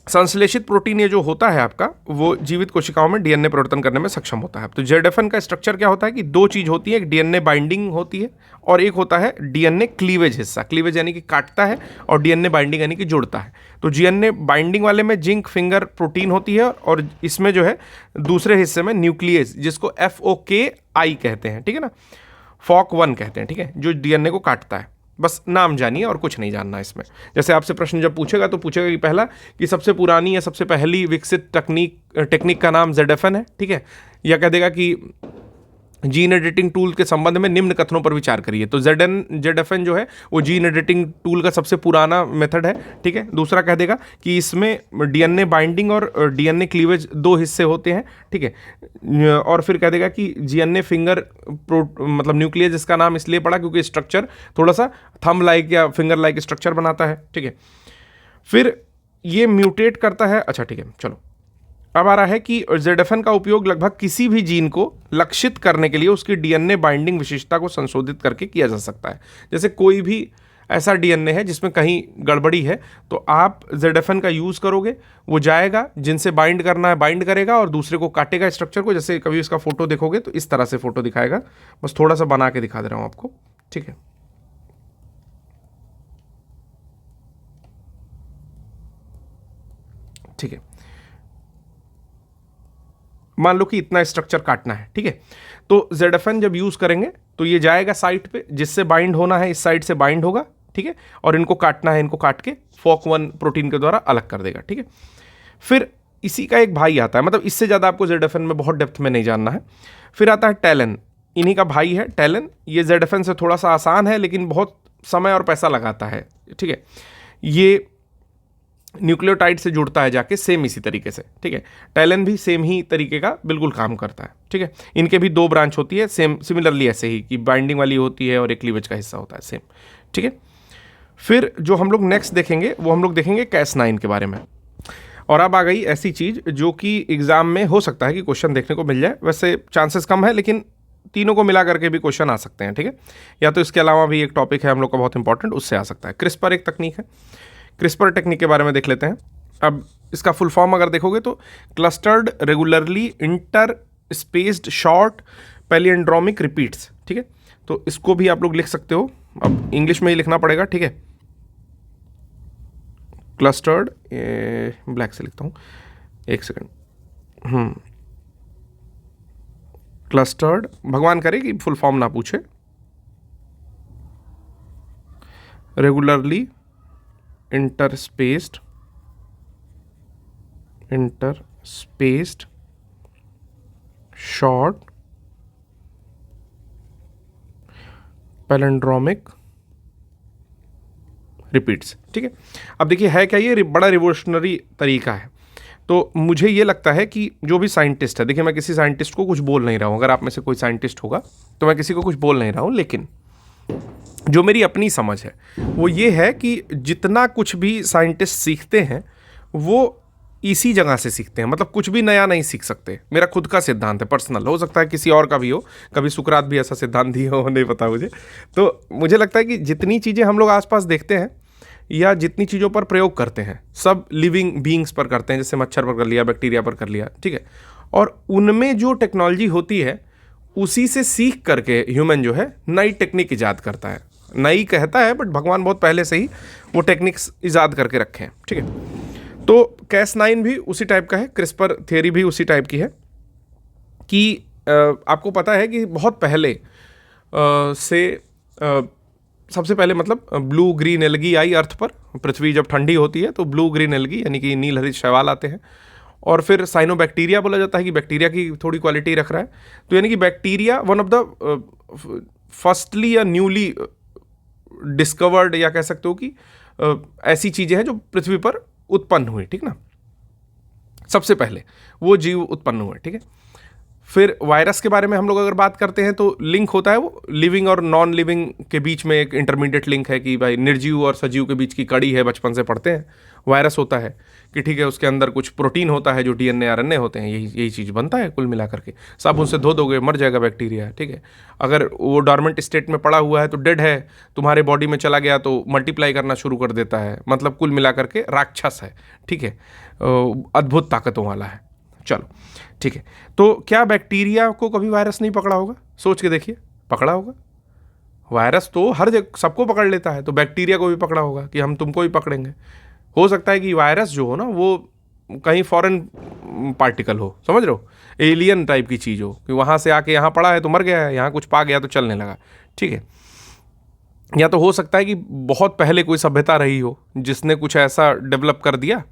संश्लेषित प्रोटीन ये जो होता है आपका, वो जीवित कोशिकाओं में DNA परिवर्तन करने में सक्षम होता है। तो ZFN का स्ट्रक्चर क्या होता है कि दो चीज़ होती है, एक DNA बाइंडिंग होती है और एक होता है DNA क्लीवेज हिस्सा। क्लीवेज यानी कि काटता है और DNA बाइंडिंग यानी कि जोड़ता है। तो DNA बाइंडिंग वाले में जिंक फिंगर प्रोटीन होती है और इसमें जो है दूसरे हिस्से में न्यूक्लियस, जिसको FOKI कहते हैं। ठीक है ना, FOK1 कहते हैं। ठीक है, जो DNA को काटता है। बस नाम जानिए और कुछ नहीं जानना इसमें। जैसे आपसे प्रश्न जब पूछेगा तो पूछेगा कि पहला कि सबसे पुरानी या सबसे पहली विकसित टेक्निक का नाम ZFN है। ठीक है, या कह देगा कि जीन एडिटिंग टूल के संबंध में निम्न कथनों पर विचार करिए। तो ZFN जो है वो जीन एडिटिंग टूल का सबसे पुराना मेथड है। ठीक है, दूसरा कह देगा कि इसमें DNA बाइंडिंग और DNA क्लीवेज दो हिस्से होते हैं। ठीक है, और फिर कह देगा कि DNA फिंगर मतलब न्यूक्लियस, इसका नाम इसलिए पड़ा क्योंकि स्ट्रक्चर थोड़ा सा थंब लाइक या फिंगर लाइक स्ट्रक्चर बनाता है। ठीक है, फिर ये म्यूटेट करता है। अच्छा ठीक है, चलो अब आ रहा है कि ZFN का उपयोग लगभग किसी भी जीन को लक्षित करने के लिए उसकी DNA बाइंडिंग विशेषता को संशोधित करके किया जा सकता है। जैसे कोई भी ऐसा DNA है जिसमें कहीं गड़बड़ी है, तो आप ZFN का यूज़ करोगे, वो जाएगा, जिनसे बाइंड करना है बाइंड करेगा और दूसरे को काटेगा स्ट्रक्चर को। जैसे कभी इसका फोटो देखोगे तो इस तरह से फोटो दिखाएगा, बस थोड़ा सा बना के दिखा दे रहा हूँ आपको। ठीक है, ठीक है, मान लो कि इतना स्ट्रक्चर काटना है। ठीक है, तो ZFN जब यूज़ करेंगे तो ये जाएगा साइट पे, जिससे बाइंड होना है इस साइड से बाइंड होगा। ठीक है, और इनको काटना है, इनको काट के FOK1 प्रोटीन के द्वारा अलग कर देगा। ठीक है, फिर इसी का एक भाई आता है, मतलब इससे ज़्यादा आपको ZFN में बहुत डेप्थ में नहीं जानना है। फिर आता है टैलेन, इन्हीं का भाई है टैलेन। ये ZFN से थोड़ा सा आसान है लेकिन बहुत समय और पैसा लगाता है। ठीक है, ये न्यूक्लियोटाइड से जुड़ता है जाके, सेम इसी तरीके से। ठीक है, टैलेन भी सेम ही तरीके का बिल्कुल काम करता है। ठीक है, इनके भी दो ब्रांच होती है, सेम सिमिलरली ऐसे ही कि बाइंडिंग वाली होती है और एक क्लीवेज का हिस्सा होता है, सेम। ठीक है, फिर जो हम लोग नेक्स्ट देखेंगे वो हम लोग देखेंगे Cas9 के बारे में। और अब आ गई ऐसी चीज़ जो कि एग्ज़ाम में हो सकता है कि क्वेश्चन देखने को मिल जाए, वैसे चांसेस कम है लेकिन तीनों को मिला करके भी क्वेश्चन आ सकते हैं, ठीक है। या तो इसके अलावा भी एक टॉपिक है हम लोग का बहुत इंपॉर्टेंट, उससे आ सकता है। क्रिस्पर एक तकनीक है, क्रिस्पर टेक्निक के बारे में देख लेते हैं। अब इसका फुल फॉर्म अगर देखोगे तो clustered regularly interspaced short palindromic repeats, ठीक है। तो इसको भी आप लोग लिख सकते हो, अब इंग्लिश में ही लिखना पड़ेगा, ठीक है। क्लस्टर्ड, ब्लैक से लिखता हूँ, एक सेकंड। क्लस्टर्ड, भगवान करे कि फुल फॉर्म ना पूछे, regularly interspaced short palindromic repeats, ठीक है। अब देखिए है क्या, ये बड़ा रिवोल्यूशनरी तरीका है। तो मुझे ये लगता है कि जो भी साइंटिस्ट है, देखिए मैं किसी साइंटिस्ट को कुछ बोल नहीं रहा हूँ, अगर आप में से कोई साइंटिस्ट होगा तो मैं किसी को कुछ बोल नहीं रहा हूँ, लेकिन जो मेरी अपनी समझ है वो ये है कि जितना कुछ भी साइंटिस्ट सीखते हैं वो इसी जगह से सीखते हैं, मतलब कुछ भी नया नहीं सीख सकते। मेरा खुद का सिद्धांत है, पर्सनल, हो सकता है किसी और का भी हो, कभी सुकरात भी ऐसा सिद्धांत दिए हो, नहीं पता मुझे। तो मुझे लगता है कि जितनी चीज़ें हम लोग आसपास देखते हैं या जितनी चीज़ों पर प्रयोग करते हैं, सब लिविंग बीइंग्स पर करते हैं, जैसे मच्छर पर कर लिया, बैक्टीरिया पर कर लिया, ठीक है। और उनमें जो टेक्नोलॉजी होती है उसी से सीख करके ह्यूमन जो है नई टेक्निक ईजाद करता है। नई कहता है बट भगवान बहुत पहले से ही वो टेक्निक्स ईजाद करके रखे हैं, ठीक है। तो Cas9 भी उसी टाइप का है, क्रिस्पर थियरी भी उसी टाइप की है कि आपको पता है कि बहुत पहले सबसे पहले मतलब ब्लू ग्रीन एल्गी आई अर्थ पर। पृथ्वी जब ठंडी होती है तो ब्लू ग्रीन एल्गी यानी कि नील हरित शैवाल आते हैं, और फिर साइनोबैक्टीरिया बोला जाता है कि बैक्टीरिया की थोड़ी क्वालिटी रख रहा है। तो यानी कि bacteria one of the firstly या न्यूली डिस्कवर्ड, या कह सकते हो कि ऐसी चीज़ें हैं जो पृथ्वी पर उत्पन्न हुई, ठीक ना, सबसे पहले वो जीव उत्पन्न हुए, ठीक है। फिर वायरस के बारे में हम लोग अगर बात करते हैं तो लिंक होता है वो लिविंग और नॉन लिविंग के बीच में, एक इंटरमीडिएट लिंक है कि भाई निर्जीव और सजीव के बीच की कड़ी है, बचपन से पढ़ते हैं। वायरस होता है कि ठीक है उसके अंदर कुछ प्रोटीन होता है जो डीएनए आरएनए होते हैं, यही चीज़ बनता है कुल मिला करके। साबुन से धो दोगे मर जाएगा बैक्टीरिया, ठीक है। अगर वो डॉर्मेंट स्टेट में पड़ा हुआ है तो डेड है, तुम्हारे बॉडी में चला गया तो मल्टीप्लाई करना शुरू कर देता है, मतलब कुल मिला करके राक्षस है, ठीक है, अद्भुत ताकतों वाला है। चलो ठीक है, तो क्या बैक्टीरिया को कभी वायरस नहीं पकड़ा होगा? सोच के देखिए, पकड़ा होगा। वायरस तो हर जगह सबको पकड़ लेता है, तो बैक्टीरिया को भी पकड़ा होगा कि हम तुमको भी पकड़ेंगे। हो सकता है कि वायरस जो हो ना वो कहीं फॉरेन पार्टिकल हो, समझ रहे हो, एलियन टाइप की चीज़ हो कि वहाँ से आके यहाँ पड़ा है तो मर गया है, यहाँ कुछ पा गया तो चलने लगा, ठीक है। या तो हो सकता है कि बहुत पहले कोई सभ्यता रही हो जिसने कुछ ऐसा डेवलप कर दिया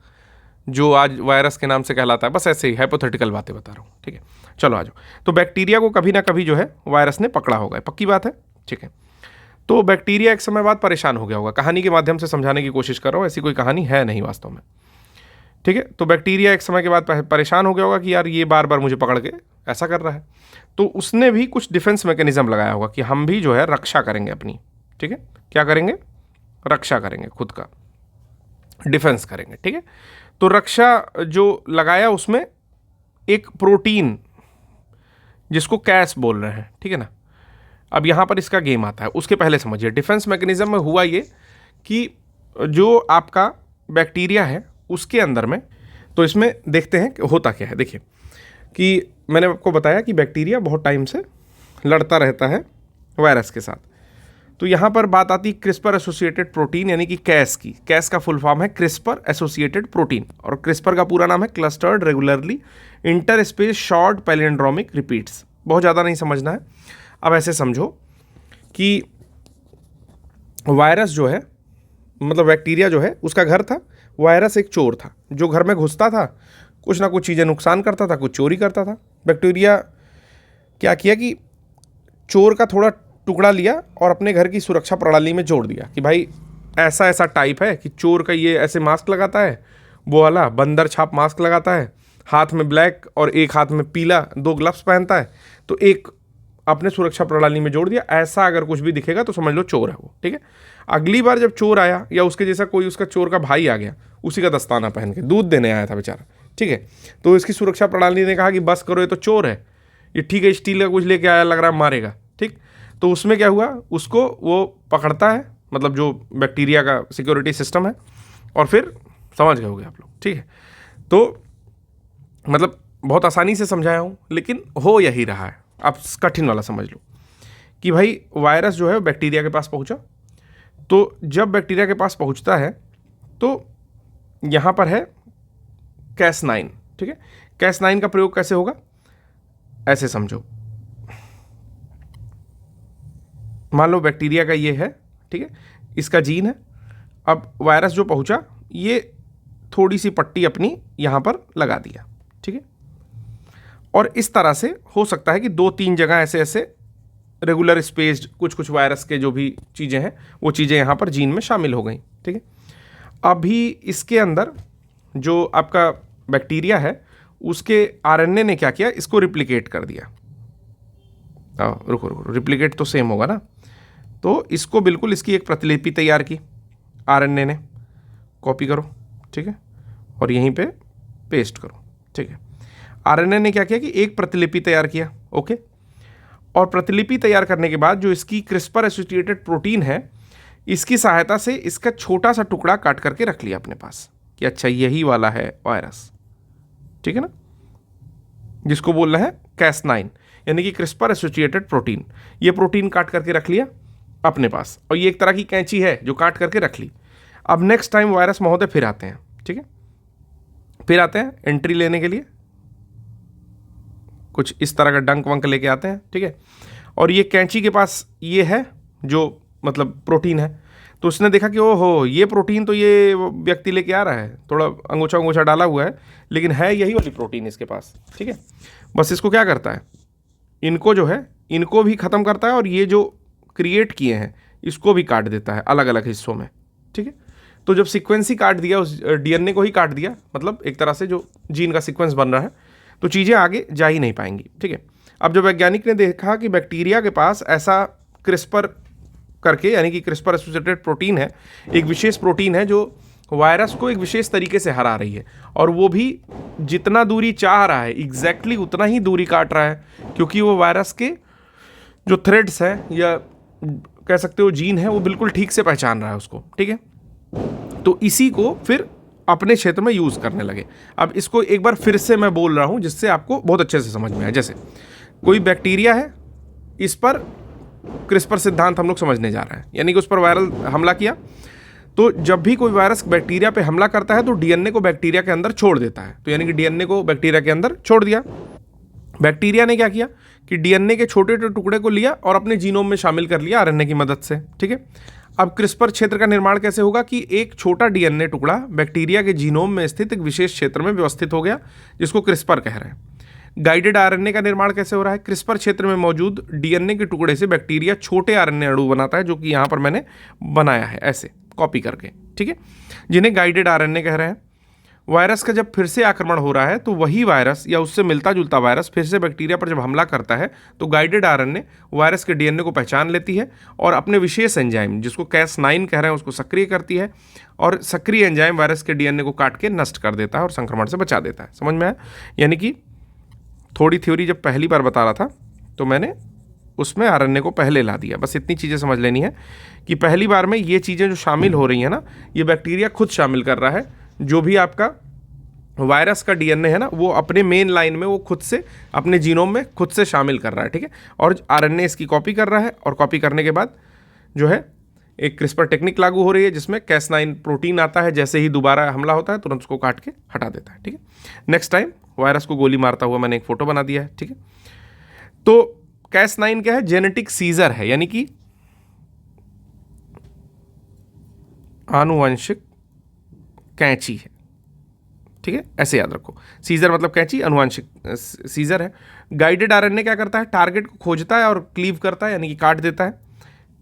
जो आज वायरस के नाम से कहलाता है। बस ऐसे ही हाइपोथेटिकल बातें बता रहा हूँ, ठीक है। चलो आ जाओ, तो बैक्टीरिया को कभी ना कभी जो है वायरस ने पकड़ा होगा, पक्की बात है, ठीक है। तो बैक्टीरिया एक समय बाद परेशान हो गया होगा, कहानी के माध्यम से समझाने की कोशिश कर रहा हूँ, ऐसी कोई कहानी है नहीं वास्तव में, ठीक है। तो बैक्टीरिया एक समय के बाद परेशान हो गया होगा कि यार ये बार बार मुझे पकड़ के ऐसा कर रहा है, तो उसने भी कुछ डिफेंस मैकेनिज्म लगाया होगा कि हम भी जो है रक्षा करेंगे अपनी, ठीक है। क्या करेंगे? रक्षा करेंगे, खुद का डिफेंस करेंगे, ठीक है। तो रक्षा जो लगाया उसमें एक प्रोटीन जिसको कैस बोल रहे हैं, ठीक है ना। अब यहाँ पर इसका गेम आता है, उसके पहले समझिए डिफेंस मैकेनिज्म में हुआ ये कि जो आपका बैक्टीरिया है उसके अंदर में, तो इसमें देखते हैं कि होता क्या है। देखिए कि मैंने आपको बताया कि बैक्टीरिया बहुत टाइम से लड़ता रहता है वायरस के साथ। तो यहाँ पर बात आती है क्रिस्पर एसोसिएटेड प्रोटीन यानी कि कैस की। कैस का फुल फॉर्म है क्रिस्पर एसोसिएटेड प्रोटीन, और क्रिस्पर का पूरा नाम है clustered regularly interspace short palindromic repeats. बहुत ज़्यादा नहीं समझना है, अब ऐसे समझो कि वायरस जो है, मतलब बैक्टीरिया जो है उसका घर था, वायरस एक चोर था जो घर में घुसता था, कुछ ना कुछ चीज़ें नुकसान करता था, कुछ चोरी करता था। बैक्टीरिया क्या किया कि चोर का थोड़ा टुकड़ा लिया और अपने घर की सुरक्षा प्रणाली में जोड़ दिया कि भाई ऐसा ऐसा टाइप है कि चोर का ये ऐसे मास्क लगाता है, वो वाला बंदर छाप मास्क लगाता है, हाथ में ब्लैक और एक हाथ में पीला, 2 ग्लव्स पहनता है, तो एक अपने सुरक्षा प्रणाली में जोड़ दिया, ऐसा अगर कुछ भी दिखेगा तो समझ लो चोर है वो, ठीक है। अगली बार जब चोर आया या उसके जैसा कोई उसका चोर का भाई आ गया, उसी का दस्ताना पहन के, दूध देने आया था बेचारा, ठीक है, तो इसकी सुरक्षा प्रणाली ने कहा कि बस करो, ये तो चोर है, ये ठीक है स्टील का कुछ लेके आया, लग रहा है मारेगा, ठीक। तो उसमें क्या हुआ, उसको वो पकड़ता है, मतलब जो बैक्टीरिया का सिक्योरिटी सिस्टम है, और फिर समझ गए होगे आप लोग, ठीक है। तो मतलब बहुत आसानी से समझाया हूँ, लेकिन हो यही रहा है। आप कठिन वाला समझ लो कि भाई वायरस जो है बैक्टीरिया के पास पहुँचा, तो जब बैक्टीरिया के पास पहुँचता है तो यहाँ पर है Cas9, ठीक है। Cas9 का प्रयोग कैसे होगा, ऐसे समझो, मान लो बैक्टीरिया का ये है, ठीक है, इसका जीन है। अब वायरस जो पहुंचा, ये थोड़ी सी पट्टी अपनी यहां पर लगा दिया, ठीक है, और इस तरह से हो सकता है कि 2-3 जगह ऐसे ऐसे रेगुलर स्पेस्ड कुछ वायरस के जो भी चीज़ें हैं वो चीज़ें यहाँ पर जीन में शामिल हो गई, ठीक है। अभी इसके अंदर जो आपका बैक्टीरिया है उसके आरएनए ने क्या किया, इसको रिप्लिकेट कर दिया। रुको, रिप्लिकेट तो सेम होगा ना, तो इसको बिल्कुल इसकी एक प्रतिलिपि तैयार की आरएनए ने, कॉपी करो, ठीक है, और यहीं पे पेस्ट करो, ठीक है। आरएनए ने क्या किया कि एक प्रतिलिपि तैयार किया, ओके, और प्रतिलिपि तैयार करने के बाद जो इसकी क्रिस्पर एसोसिएटेड प्रोटीन है, इसकी सहायता से इसका छोटा सा टुकड़ा काट करके रख लिया अपने पास कि अच्छा यही वाला है वायरस, ठीक है ना, जिसको बोलना है Cas9, यानी कि क्रिस्पर एसोसिएटेड प्रोटीन। ये प्रोटीन काट करके रख लिया अपने पास, और ये एक तरह की कैंची है जो काट करके रख ली। अब नेक्स्ट टाइम वायरस महोदय फिर आते हैं, ठीक है, फिर आते हैं एंट्री लेने के लिए, कुछ इस तरह का डंक वंक लेके आते हैं, ठीक है, और ये कैंची के पास ये है जो मतलब प्रोटीन है, तो उसने देखा कि ओहो ये प्रोटीन तो ये व्यक्ति लेके आ रहा है, थोड़ा अंगूछा डाला हुआ है, लेकिन है यही वाली प्रोटीन इसके पास, ठीक है। बस इसको क्या करता है, इनको जो है इनको भी ख़त्म करता है, और ये जो क्रिएट किए हैं इसको भी काट देता है अलग अलग हिस्सों में, ठीक है। तो जब सीक्वेंस ही काट दिया, उस डीएनए को ही काट दिया, मतलब एक तरह से जो जीन का सीक्वेंस बन रहा है, तो चीज़ें आगे जा ही नहीं पाएंगी, ठीक है। अब जब वैज्ञानिक ने देखा कि बैक्टीरिया के पास ऐसा क्रिस्पर करके, यानी कि क्रिस्पर एसोसिएटेड प्रोटीन है, एक विशेष प्रोटीन है जो वायरस को एक विशेष तरीके से हरा रही है, और वो भी जितना दूरी चाह रहा है एग्जैक्टली उतना ही दूरी काट रहा है, क्योंकि वो वायरस के जो थ्रेड्स हैं या कह सकते हो जीन है, वो बिल्कुल ठीक से पहचान रहा है उसको, ठीक है। तो इसी को फिर अपने क्षेत्र में यूज़ करने लगे। अब इसको एक बार फिर से मैं बोल रहा हूँ जिससे आपको बहुत अच्छे से समझ में आए। जैसे कोई बैक्टीरिया है, इस पर क्रिस्पर सिद्धांत हम लोग समझने जा रहे हैं, यानी कि उस पर वायरल हमला किया, तो जब भी कोई वायरस बैक्टीरिया पे हमला करता है तो डीएनए को बैक्टीरिया के अंदर छोड़ देता है, तो यानी कि डीएनए को बैक्टीरिया के अंदर छोड़ दिया। बैक्टीरिया ने क्या किया कि डीएनए के छोटे छोटे टुकड़े को लिया और अपने जीनोम में शामिल कर लिया आरएनए की मदद से, ठीक है। अब क्रिस्पर क्षेत्र का निर्माण कैसे होगा कि एक छोटा डीएनए टुकड़ा बैक्टीरिया के जीनोम में स्थित एक विशेष क्षेत्र में व्यवस्थित हो गया, जिसको क्रिस्पर कह रहे हैं। गाइडेड आरएनए का निर्माण कैसे हो रहा है, क्रिस्पर क्षेत्र में मौजूद डीएनए के टुकड़े से बैक्टीरिया छोटे आरएनए अणु बनाता है, जो कि यहाँ पर मैंने बनाया है ऐसे कॉपी करके, ठीक है, जिन्हें गाइडेड आरएनए कह रहे हैं। वायरस का जब फिर से आक्रमण हो रहा है तो वही वायरस या उससे मिलता जुलता वायरस फिर से बैक्टीरिया पर जब हमला करता है तो गाइडेड आरएनए वायरस के डीएनए को पहचान लेती है और अपने विशेष एंजाइम, जिसको Cas9 कह रहे हैं, उसको सक्रिय करती है, और सक्रिय एंजाइम वायरस के डीएनए को काट के नष्ट कर देता है और संक्रमण से बचा देता है। समझ में आया? यानी कि थोड़ी थ्योरी जब पहली बार बता रहा था तो मैंने उसमें आरएनए को पहले ला दिया। बस इतनी चीज़ें समझ लेनी है कि पहली बार में ये चीज़ें जो शामिल हो रही हैं ना, ये बैक्टीरिया खुद शामिल कर रहा है। जो भी आपका वायरस का डीएनए है ना, वो अपने मेन लाइन में वो खुद से अपने जीनोम में खुद से शामिल कर रहा है, ठीक है, और आरएनए इसकी कॉपी कर रहा है, और कॉपी करने के बाद जो है एक क्रिस्पर टेक्निक लागू हो रही है जिसमें Cas9 प्रोटीन आता है, जैसे ही दोबारा हमला होता है तुरंत उसको काट के हटा देता है, ठीक है। नेक्स्ट टाइम वायरस को गोली मारता हुआ मैंने एक फोटो बना दिया है, ठीक है। तो Cas9 क्या है, जेनेटिक सीजर है, यानी कि आनुवंशिक कैंची है, ठीक है, ऐसे याद रखो। सीजर मतलब कैंची, अनुवांशिक सीजर है। गाइडेड आरएनए क्या करता है, टारगेट को खोजता है और क्लीव करता है, यानी कि काट देता है।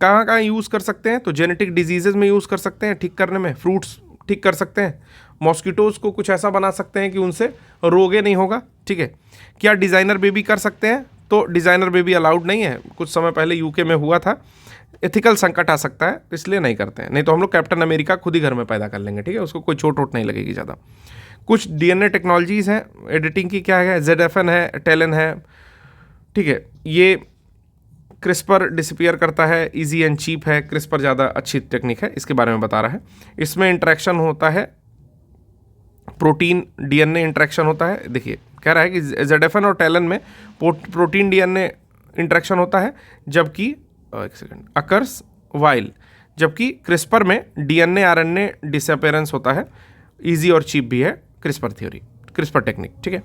कहाँ कहाँ यूज़ कर सकते हैं, तो जेनेटिक डिजीजेज में यूज़ कर सकते हैं ठीक करने में, फ्रूट्स ठीक कर सकते हैं, मॉस्किटोज़ को कुछ ऐसा बना सकते हैं कि उनसे रोगे नहीं होगा, ठीक है। क्या डिज़ाइनर बेबी कर सकते हैं, तो डिज़ाइनर बेबी अलाउड नहीं है। कुछ समय पहले यूके में हुआ था, एथिकल संकट आ सकता है, इसलिए नहीं करते हैं। नहीं तो हम लोग कैप्टन अमेरिका खुद ही घर में पैदा कर लेंगे, ठीक है, उसको कोई चोट वोट नहीं लगेगी ज़्यादा। कुछ डीएनए टेक्नोलॉजीज़ हैं एडिटिंग की, क्या है, ZFN है, टेलन है, ठीक है। ये क्रिस्पर डिसअपीयर करता है, इजी एंड चीप है, क्रिस्पर ज़्यादा अच्छी टेक्निक है, इसके बारे में बता रहा है। इसमें इंटरेक्शन होता है, प्रोटीन डीएनए इंटरेक्शन होता है। देखिए कह रहा है कि ZFN और टेलन में प्रोटीन डीएनए इंटरेक्शन होता है, जबकि एक सेकंड अकर्स वाइल, जबकि क्रिस्पर में डीएनए आरएनए डिसअपीयरेंस होता है। इजी और चीप भी है क्रिस्पर थ्योरी, क्रिस्पर टेक्निक, ठीक है।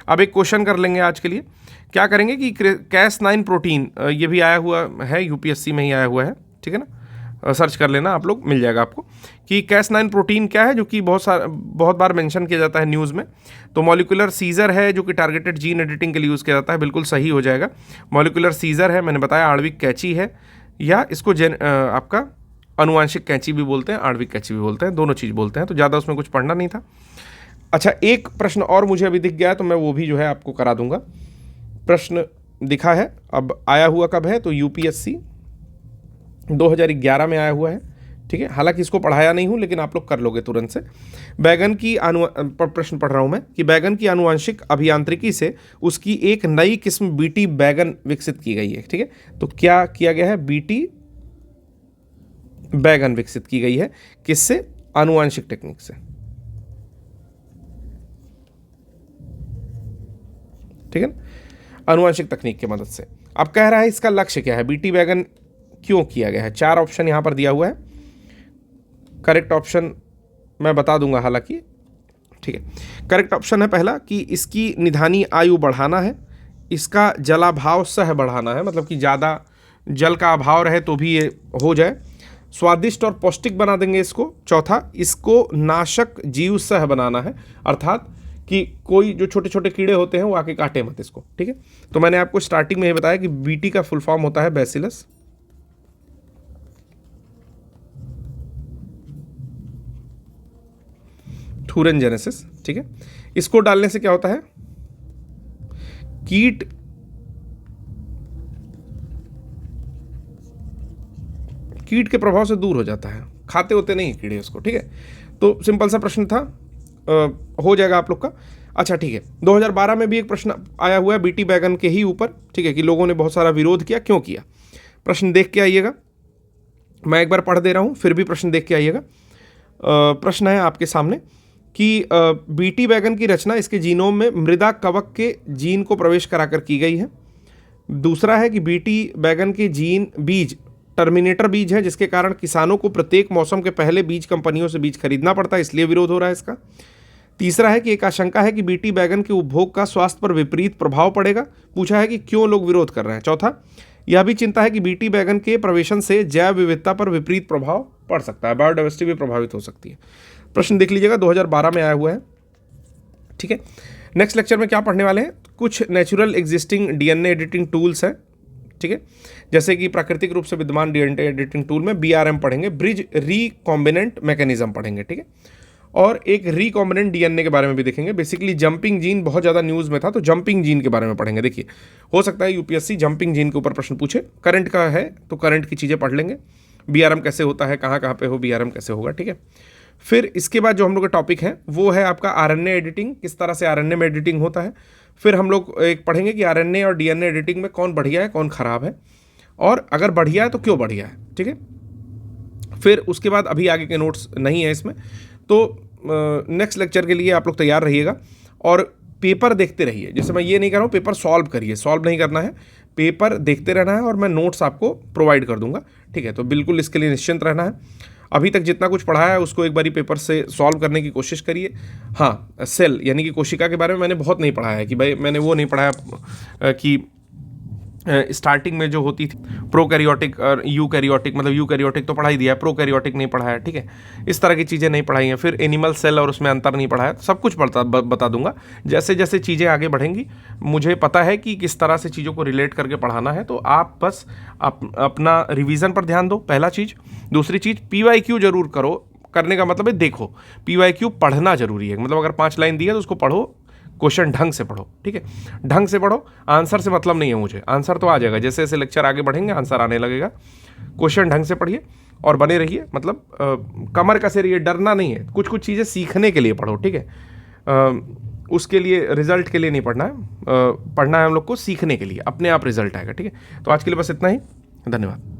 अब एक क्वेश्चन कर लेंगे आज के लिए, क्या करेंगे कि Cas9 प्रोटीन, ये भी आया हुआ है, यूपीएससी में ही आया हुआ है, ठीक है ना, सर्च कर लेना आप लोग, मिल जाएगा आपको कि Cas9 प्रोटीन क्या है, जो कि बहुत बार मेंशन किया जाता है न्यूज़ में। तो मॉलिक्यूलर सीजर है जो कि टारगेटेड जीन एडिटिंग के लिए यूज़ किया जाता है, बिल्कुल सही हो जाएगा। मॉलिक्यूलर सीजर है, मैंने बताया, आणविक कैंची है, या इसको आपका अनुवांशिक कैंची भी बोलते हैं, आणविक कैंची भी बोलते हैं, दोनों चीज़ बोलते हैं, तो ज़्यादा उसमें कुछ पढ़ना नहीं था। अच्छा, एक प्रश्न और मुझे अभी दिख गया है, तो मैं वो भी जो है आपको करा दूंगा। प्रश्न दिखा है, अब आया हुआ कब है, तो यूपीएससी 2011 में आया हुआ है, ठीक है। हालांकि इसको पढ़ाया नहीं हूँ, लेकिन आप लोग कर लोगे तुरंत से। बैगन की प्रश्न पढ़ रहा हूँ मैं कि बैगन की आनुवंशिक अभियांत्रिकी से उसकी एक नई किस्म बीटी बैगन विकसित की गई है, ठीक है। तो क्या किया गया है, बीटी बैगन विकसित की गई है, किससे, आनुवंशिक टेक्निक से, ठीक है ना, आनुवंशिक तकनीक की मदद से। अब कह रहा है इसका लक्ष्य क्या है, बीटी बैगन क्यों किया गया है। 4 ऑप्शन यहां पर दिया हुआ है, करेक्ट ऑप्शन मैं बता दूंगा हालांकि, ठीक है। करेक्ट ऑप्शन है पहला कि इसकी निधानी आयु बढ़ाना है, इसका जलाभाव सह बढ़ाना है, मतलब कि ज़्यादा जल का अभाव रहे तो भी ये हो जाए, स्वादिष्ट और पौष्टिक बना देंगे इसको। चौथा, इसको नाशक जीव सह बनाना है, अर्थात कि कोई जो छोटे छोटे कीड़े होते हैं वो आके काटे मत इसको, ठीक है। तो मैंने आपको स्टार्टिंग में ये बताया कि बीटी का फुल फॉर्म होता है बैसिलस थूरेनजेनेसिस, ठीक है। इसको डालने से क्या होता है, कीट के प्रभाव से दूर हो जाता है, खाते होते नहीं कीड़े उसको, ठीक है। तो सिंपल सा प्रश्न था, हो जाएगा आप लोग का। अच्छा ठीक है, 2012 में भी एक प्रश्न आया हुआ है बीटी बैगन के ही ऊपर, ठीक है, कि लोगों ने बहुत सारा विरोध किया, क्यों किया। प्रश्न देख के आइएगा, मैं एक बार पढ़ दे रहा हूँ, फिर भी प्रश्न देख के आइएगा। प्रश्न है आपके सामने कि बीटी बैगन की रचना इसके जीनोम में मृदा कवक के जीन को प्रवेश कराकर की गई है। दूसरा है कि बीटी बैगन के बीज टर्मिनेटर बीज है, जिसके कारण किसानों को प्रत्येक मौसम के पहले बीज कंपनियों से बीज खरीदना पड़ता है, इसलिए विरोध हो रहा है इसका। तीसरा है कि एक आशंका है कि बीटी बैगन के उपभोग का स्वास्थ्य पर विपरीत प्रभाव पड़ेगा, पूछा है कि क्यों लोग विरोध कर रहे हैं। चौथा, यह भी चिंता है कि बीटी बैगन के प्रवेशन से जैव विविधता पर विपरीत प्रभाव पड़ सकता है, बायोडाइवर्सिटी भी प्रभावित हो सकती है। प्रश्न देख लीजिएगा, 2012 में आया हुआ है, ठीक है। नेक्स्ट लेक्चर में क्या पढ़ने वाले हैं, कुछ natural existing DNA editing tools हैं, ठीक है, जैसे कि प्राकृतिक रूप से विद्यमान डीएनए एडिटिंग टूल में BRM पढ़ेंगे, ब्रिज रिकॉम्बिनेंट मैकेनिज्म पढ़ेंगे, ठीक है। और एक रिकॉम्बिनेंट डीएनए के बारे में भी देखेंगे। बेसिकली जंपिंग जीन बहुत ज़्यादा न्यूज़ में था, तो जंपिंग जीन के बारे में पढ़ेंगे। देखिए, हो सकता है यूपीएससी जंपिंग जीन के ऊपर प्रश्न पूछे, करंट का है तो करंट की चीज़ें पढ़ लेंगे, BRM कैसे होता है, कहाँ कहाँ पे हो BRM कैसे होगा, ठीक है। फिर इसके बाद जो हम लोग का टॉपिक है वो है आपका आरएनए एडिटिंग, किस तरह से आरएनए में एडिटिंग होता है। फिर हम लोग एक पढ़ेंगे कि आरएनए और डीएनए एडिटिंग में कौन बढ़िया है कौन खराब है, और अगर बढ़िया है तो क्यों बढ़िया है, ठीक है। फिर उसके बाद अभी आगे के नोट्स नहीं है इसमें, तो नेक्स्ट लेक्चर के लिए आप लोग तैयार रहिएगा और पेपर देखते रहिए। जैसे मैं ये नहीं कर रहा हूँ पेपर सॉल्व करिए, सॉल्व नहीं करना है, पेपर देखते रहना है और मैं नोट्स आपको प्रोवाइड कर दूंगा, ठीक है। तो बिल्कुल इसके लिए निश्चिंत रहना है। अभी तक जितना कुछ पढ़ाया है उसको एक बारी पेपर से सॉल्व करने की कोशिश करिए। हाँ, सेल यानी कि कोशिका के बारे में मैंने बहुत नहीं पढ़ाया है, कि भाई मैंने वो नहीं पढ़ाया कि स्टार्टिंग में जो होती थी प्रोकैरियोटिक और यूकैरियोटिक, मतलब यूकैरियोटिक तो पढ़ा ही दिया है, प्रोकैरियोटिक नहीं पढ़ाया, ठीक है। इस तरह की चीज़ें नहीं पढ़ाई हैं। फिर एनिमल सेल और उसमें अंतर नहीं पढ़ाया, सब कुछ बता दूंगा। जैसे जैसे चीज़ें आगे बढ़ेंगी मुझे पता है कि किस तरह से चीज़ों को रिलेट करके पढ़ाना है, तो आप बस अपना रिविज़न पर ध्यान दो, पहला चीज़। दूसरी चीज़, PYQ जरूर करो, करने का मतलब है देखो, PYQ पढ़ना जरूरी है, मतलब अगर 5 लाइन दी है तो उसको पढ़ो, क्वेश्चन ढंग से पढ़ो, ठीक है, ढंग से पढ़ो। आंसर से मतलब नहीं है मुझे, आंसर तो आ जाएगा, जैसे जैसे लेक्चर आगे बढ़ेंगे आंसर आने लगेगा। क्वेश्चन ढंग से पढ़िए और बने रहिए, मतलब कमर कसे रहिए, डरना नहीं है। कुछ कुछ चीज़ें सीखने के लिए पढ़ो, ठीक है, उसके लिए रिजल्ट के लिए नहीं पढ़ना है, पढ़ना है हम लोग को सीखने के लिए, अपने आप रिजल्ट आएगा, ठीक है। तो आज के लिए बस इतना ही, धन्यवाद।